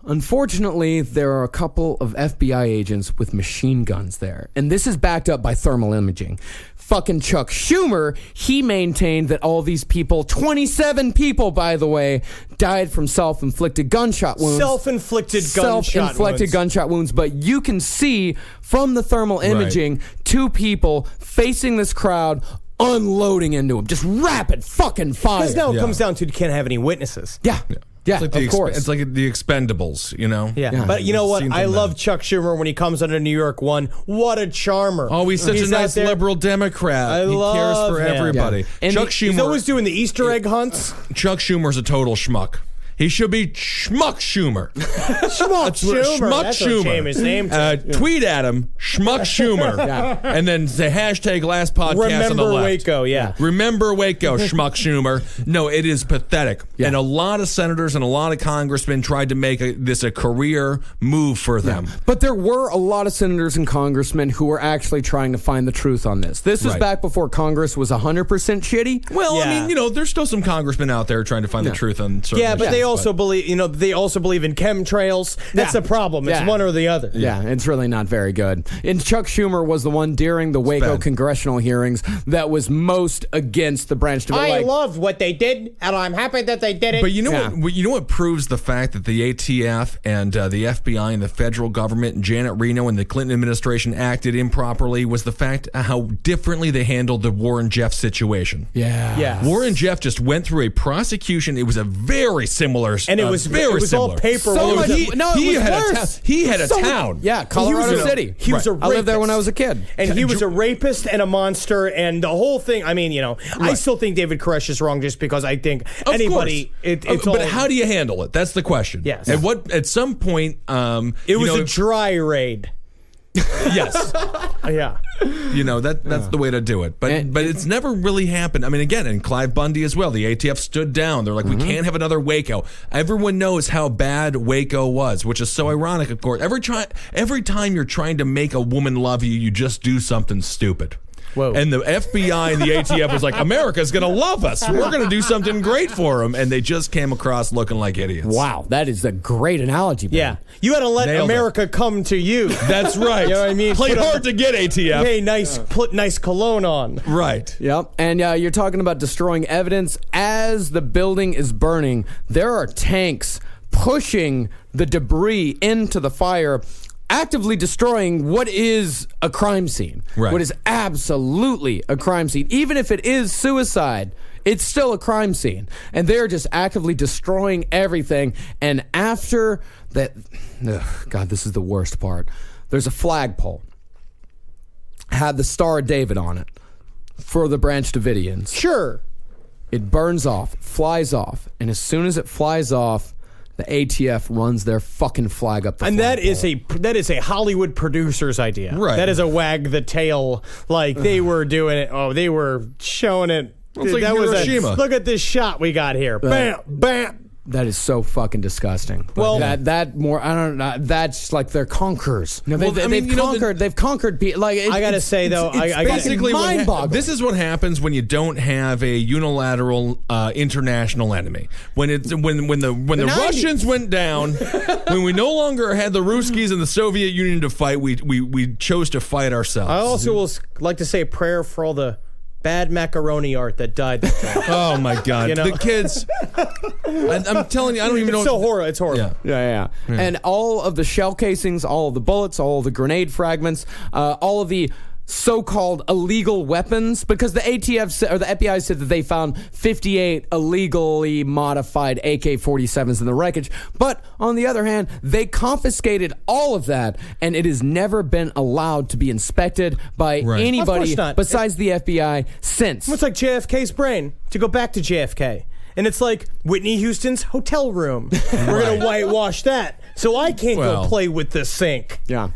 Unfortunately, there are a couple of FBI agents with machine guns there, and this is backed up by thermal imaging. Fucking Chuck Schumer, he maintained that all these people, 27 people, by the way, died from self-inflicted gunshot wounds. Self-inflicted gunshot wounds. But you can see from the thermal imaging 2 people facing this crowd unloading into them. Just rapid fucking fire. Because now it comes down to you can't have any witnesses. Yeah. Yeah, it's like of course. It's like the Expendables, you know? Yeah. But you know what? I love Chuck Schumer when he comes under New York 1. What a charmer. Oh, he's such a nice liberal Democrat. He cares for everybody. Yeah. Chuck Schumer, he's always doing the Easter egg hunts. Chuck Schumer's a total schmuck. He should be Schmuck Schumer. Schmuck Schumer. That's Schumer. What his name tweet at him, Schmuck Schumer. And then say hashtag last podcast on the left. Remember Waco, yeah. Remember Waco, Schmuck Schumer. No, it is pathetic. Yeah. And a lot of senators and a lot of congressmen tried to make this a career move for them. Yeah. But there were a lot of senators and congressmen who were actually trying to find the truth on this. This was back before Congress was 100% shitty. Well, I mean, there's still some congressmen out there trying to find the truth on certain issues. But they also believe, they also believe in chemtrails. That's the problem. It's one or the other. Yeah, it's really not very good. And Chuck Schumer was the one during the Waco bad. congressional hearings that was most against the branch division. I loved what they did, and I'm happy that they did it. But you know what proves the fact that the ATF and the FBI and the federal government and Janet Reno and the Clinton administration acted improperly was the fact how differently they handled the Warren Jeff situation. Yeah. Warren Jeff just went through a prosecution. It was a very similar, And it was very similar. all paper. So It much- was He, no, it he was had worse. he had a town. Yeah, Colorado City. He was a rapist. I lived there when I was a kid. And he was a rapist and a monster, and the whole thing. I mean, I still think David Koresh is wrong just because I think Of anybody. course. It's but all, how do you handle it? That's the question. Yes. At some point, it was a dry raid. yes. Yeah. That's the way to do it. But it's never really happened. I mean, again, and Clive Bundy as well. The ATF stood down. They're like, we can't have another Waco. Everyone knows how bad Waco was, which is so ironic, of course. Every time you're trying to make a woman love you, you just do something stupid. Whoa. And the FBI and the ATF was like, America's going to love us. We're going to do something great for them. And they just came across looking like idiots. Wow, that is a great analogy, Ben. Yeah. You got to let Nailed it. America come to you. That's right. You know what I mean? Played Put a- hard to get, ATF. Hey, put nice cologne on. Right. Yep. And you're talking about destroying evidence. As the building is burning, there are tanks pushing the debris into the fire, actively destroying what is a crime scene. Right. What is absolutely a crime scene. Even if it is suicide, it's still a crime scene. And they're just actively destroying everything. And after that, God, this is the worst part. There's a flagpole. Had the Star of David on it for the Branch Davidians. Sure. It burns off, flies off. And as soon as it flies off, the ATF runs their fucking flag up the And that flagpole. is a Hollywood producer's idea. Right. That is a wag the tail. Like they were doing it. Oh, they were showing it. It's like that Hiroshima. look at this shot we got here. Bam, bam. That is so fucking disgusting. Well- that more I don't know. That's like they're conquerors. No, Well, I mean, they've conquered. They've conquered people. Like I gotta say though, I gotta- Basically, mind-boggling. this is what happens when you don't have a unilateral international enemy. When the 90s. Russians went down, when we no longer had the Ruskies and the Soviet Union to fight, we chose to fight ourselves. I also will like to say a prayer for all the bad macaroni art that died that time. Oh my God, You know? the kids! I'm telling you, I don't even know. It's so horrible. It's horrible. Yeah. Yeah. And all of the shell casings, all of the bullets, all of the grenade fragments, all of the so-called illegal weapons, because the ATF or the FBI said that they found 58 illegally modified AK-47s in the wreckage. But on the other hand, they confiscated all of that, and it has never been allowed to be inspected by Right. anybody Of course not. besides the FBI since. It's like JFK's brain. To go back to JFK. And it's like Whitney Houston's hotel room. We're going to whitewash that. So I can't Well. go play with the sink. Yeah.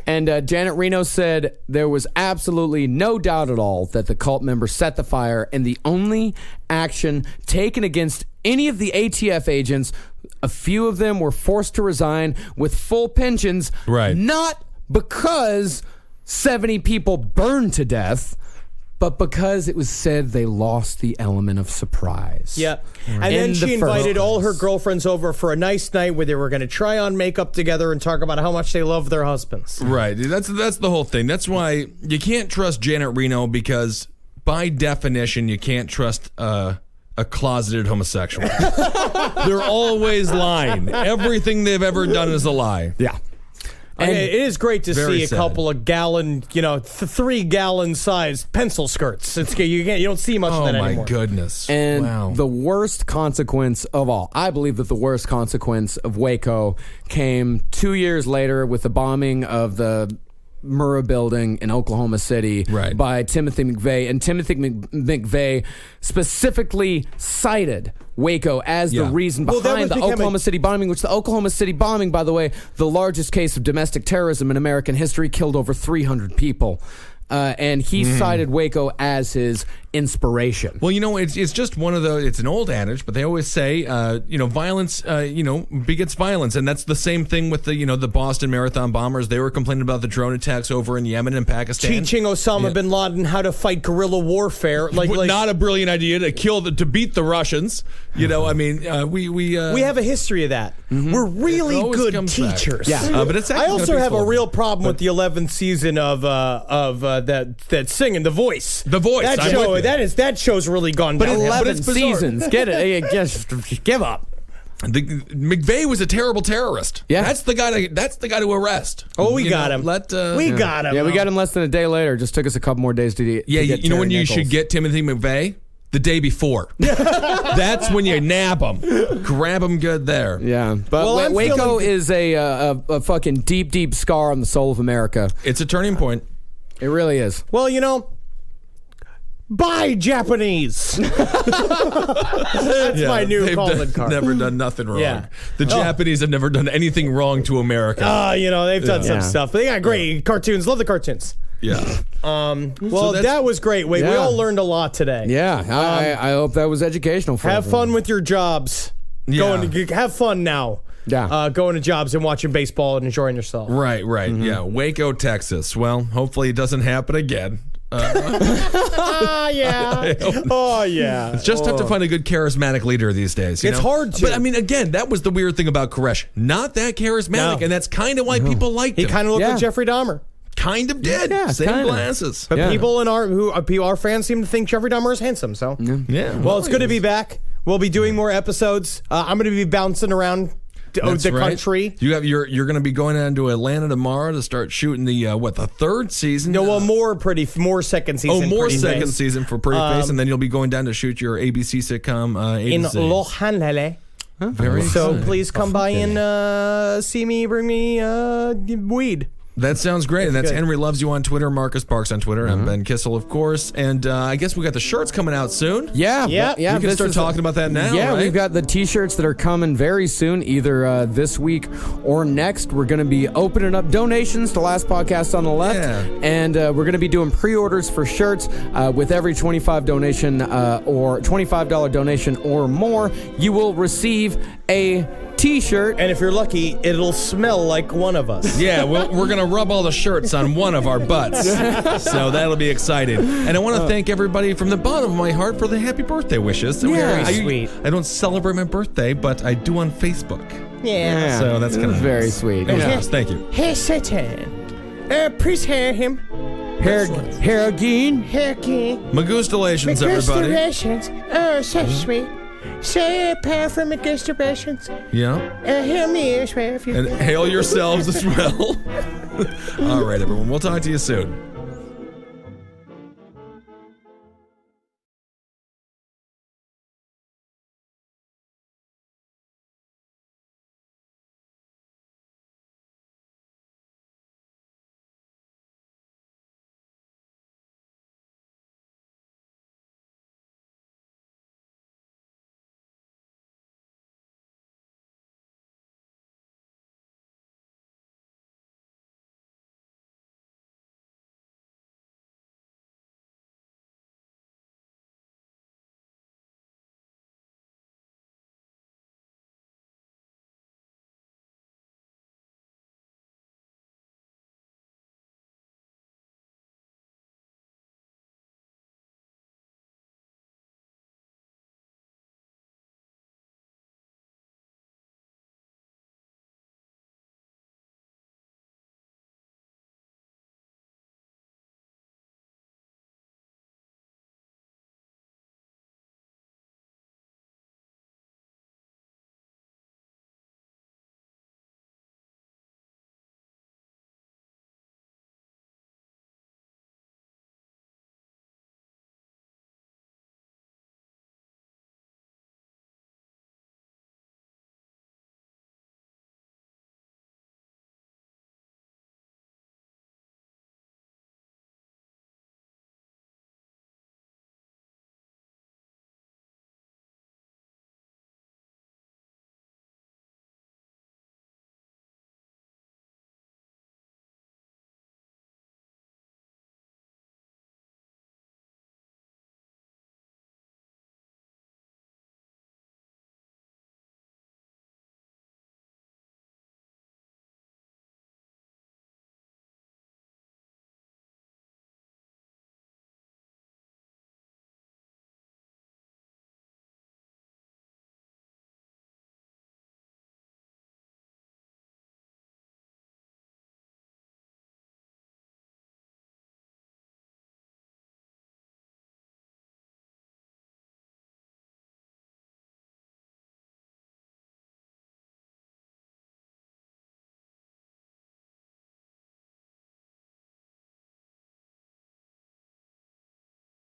And Janet Reno said there was absolutely no doubt at all that the cult members set the fire, and the only action taken against any of the ATF agents, a few of them were forced to resign with full pensions, Right. not because 70 people burned to death, but because it was said they lost the element of surprise. Yeah. And then In the she first invited all her place. girlfriends over for a nice night where they were going to try on makeup together and talk about how much they love their husbands. Right. That's the whole thing. That's why you can't trust Janet Reno, because by definition you can't trust a closeted homosexual. They're always lying. Everything they've ever done is a lie. Yeah. And it is great to Very see a sad. couple of gallon, 3-gallon sized pencil skirts. You don't see much Oh of that my anymore. goodness. And wow. the worst consequence of all, I believe that the worst consequence of Waco came 2 years later with the bombing of the Murrah building in Oklahoma City Right. by Timothy McVeigh. And Timothy McVeigh specifically cited Waco as the Yeah. reason Well, that behind was the becoming- Oklahoma City bombing, which the Oklahoma City bombing, by the way, the largest case of domestic terrorism in American history, killed over 300 people. and he cited Waco as his inspiration. Well, it's just one of those. It's an old adage, but they always say, violence, begets violence, and that's the same thing with the Boston Marathon bombers. They were complaining about the drone attacks over in Yemen and Pakistan. Teaching Osama bin Laden how to fight guerrilla warfare, not a brilliant idea to beat the Russians. We have a history of that. We're really good teachers. Yeah, but it's I also have a real problem with the 11th season of that singing, The Voice. The Voice. That show's really gone down. 11 seasons. Get it? Just give up. McVeigh was a terrible terrorist. Yeah, that's the guy to arrest. Oh, we got him. We got him. Yeah, we got him less than a day later. Just took us a couple more days to get. Yeah, to get when you Nichols. should get Timothy McVeigh? The day before. That's when you nab him. Grab him good there. Yeah, but Waco is a fucking deep scar on the soul of America. It's a turning point. It really is. Well, bye, Japanese. That's my new calling card. Never done nothing wrong. Yeah. The Japanese have never done anything wrong to America. They've done some stuff. But they got great cartoons. Love the cartoons. Yeah. That was great. We all learned a lot today. Yeah, I hope that was educational for Have everyone. fun with your jobs. Yeah. Have fun now. Yeah. Going to jobs and watching baseball and enjoying yourself. Right. Yeah. Waco, Texas. Well, hopefully it doesn't happen again. Yeah. Oh, yeah. It's just tough to find a good charismatic leader these days. It's hard to. But again, that was the weird thing about Koresh. Not that charismatic, and that's kind of why people liked him. He kind of looked like Jeffrey Dahmer. Kind of did. Yeah, Same kinda. glasses. But people in our fans seem to think Jeffrey Dahmer is handsome. So Yeah. Well, it's good to be back. We'll be doing more episodes. I'm going to be bouncing around the country. You're going to be going down to Atlanta tomorrow to start shooting the third season. No, well, more second season. Oh, more Pretty second Face. season for Pretty Face, and then you'll be going down to shoot your ABC sitcom in A to Z. Lohanlele. Very So exciting. please come by and see me, bring me weed. That sounds great. And that's good. Henry Loves You on Twitter, Marcus Parks on Twitter, and Ben Kissel, of course. And I guess we got the shirts coming out soon. Yeah. We can start talking about that now. Yeah, right? we've got the T-shirts that are coming very soon, either this week or next. We're going to be opening up donations to Last Podcast on the Left, and we're going to be doing pre-orders for shirts with every $25 donation or $25 donation or more. You will receive a T-shirt. And if you're lucky, it'll smell like one of us. Yeah, we're going to rub all the shirts on one of our butts. So that'll be exciting. And I want to thank everybody from the bottom of my heart for the happy birthday wishes. Yeah, sweet. I don't celebrate my birthday, but I do on Facebook. Yeah. So that's kind of very sweet. That was nice. Thank you. Hey, Satan. Please hear him. Hair again. Magustalations, everybody. Magustalations. Oh, so sweet. Say a pair from Magustalations. Yeah. Hear me as well. And hail yourselves as well. All right, everyone. We'll talk to you soon.